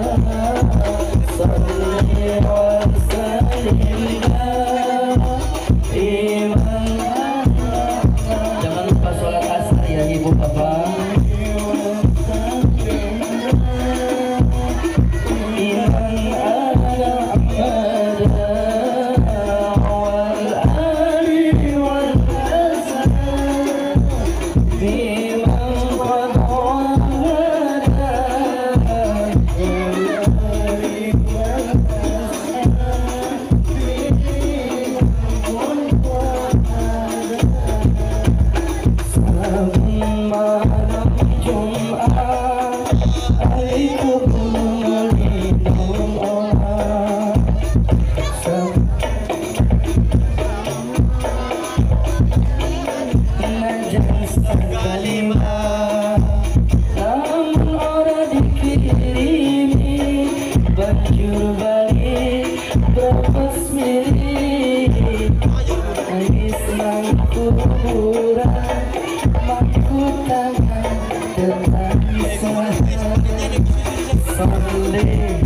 [SPEAKER 2] Salli wa sallim daiman. Jangan lupa sholat asar ya ibu bapak. Namun orang dikirimi banjur balik berbasmiri. Nangis nang kuburan mangku tangan tetap saleh.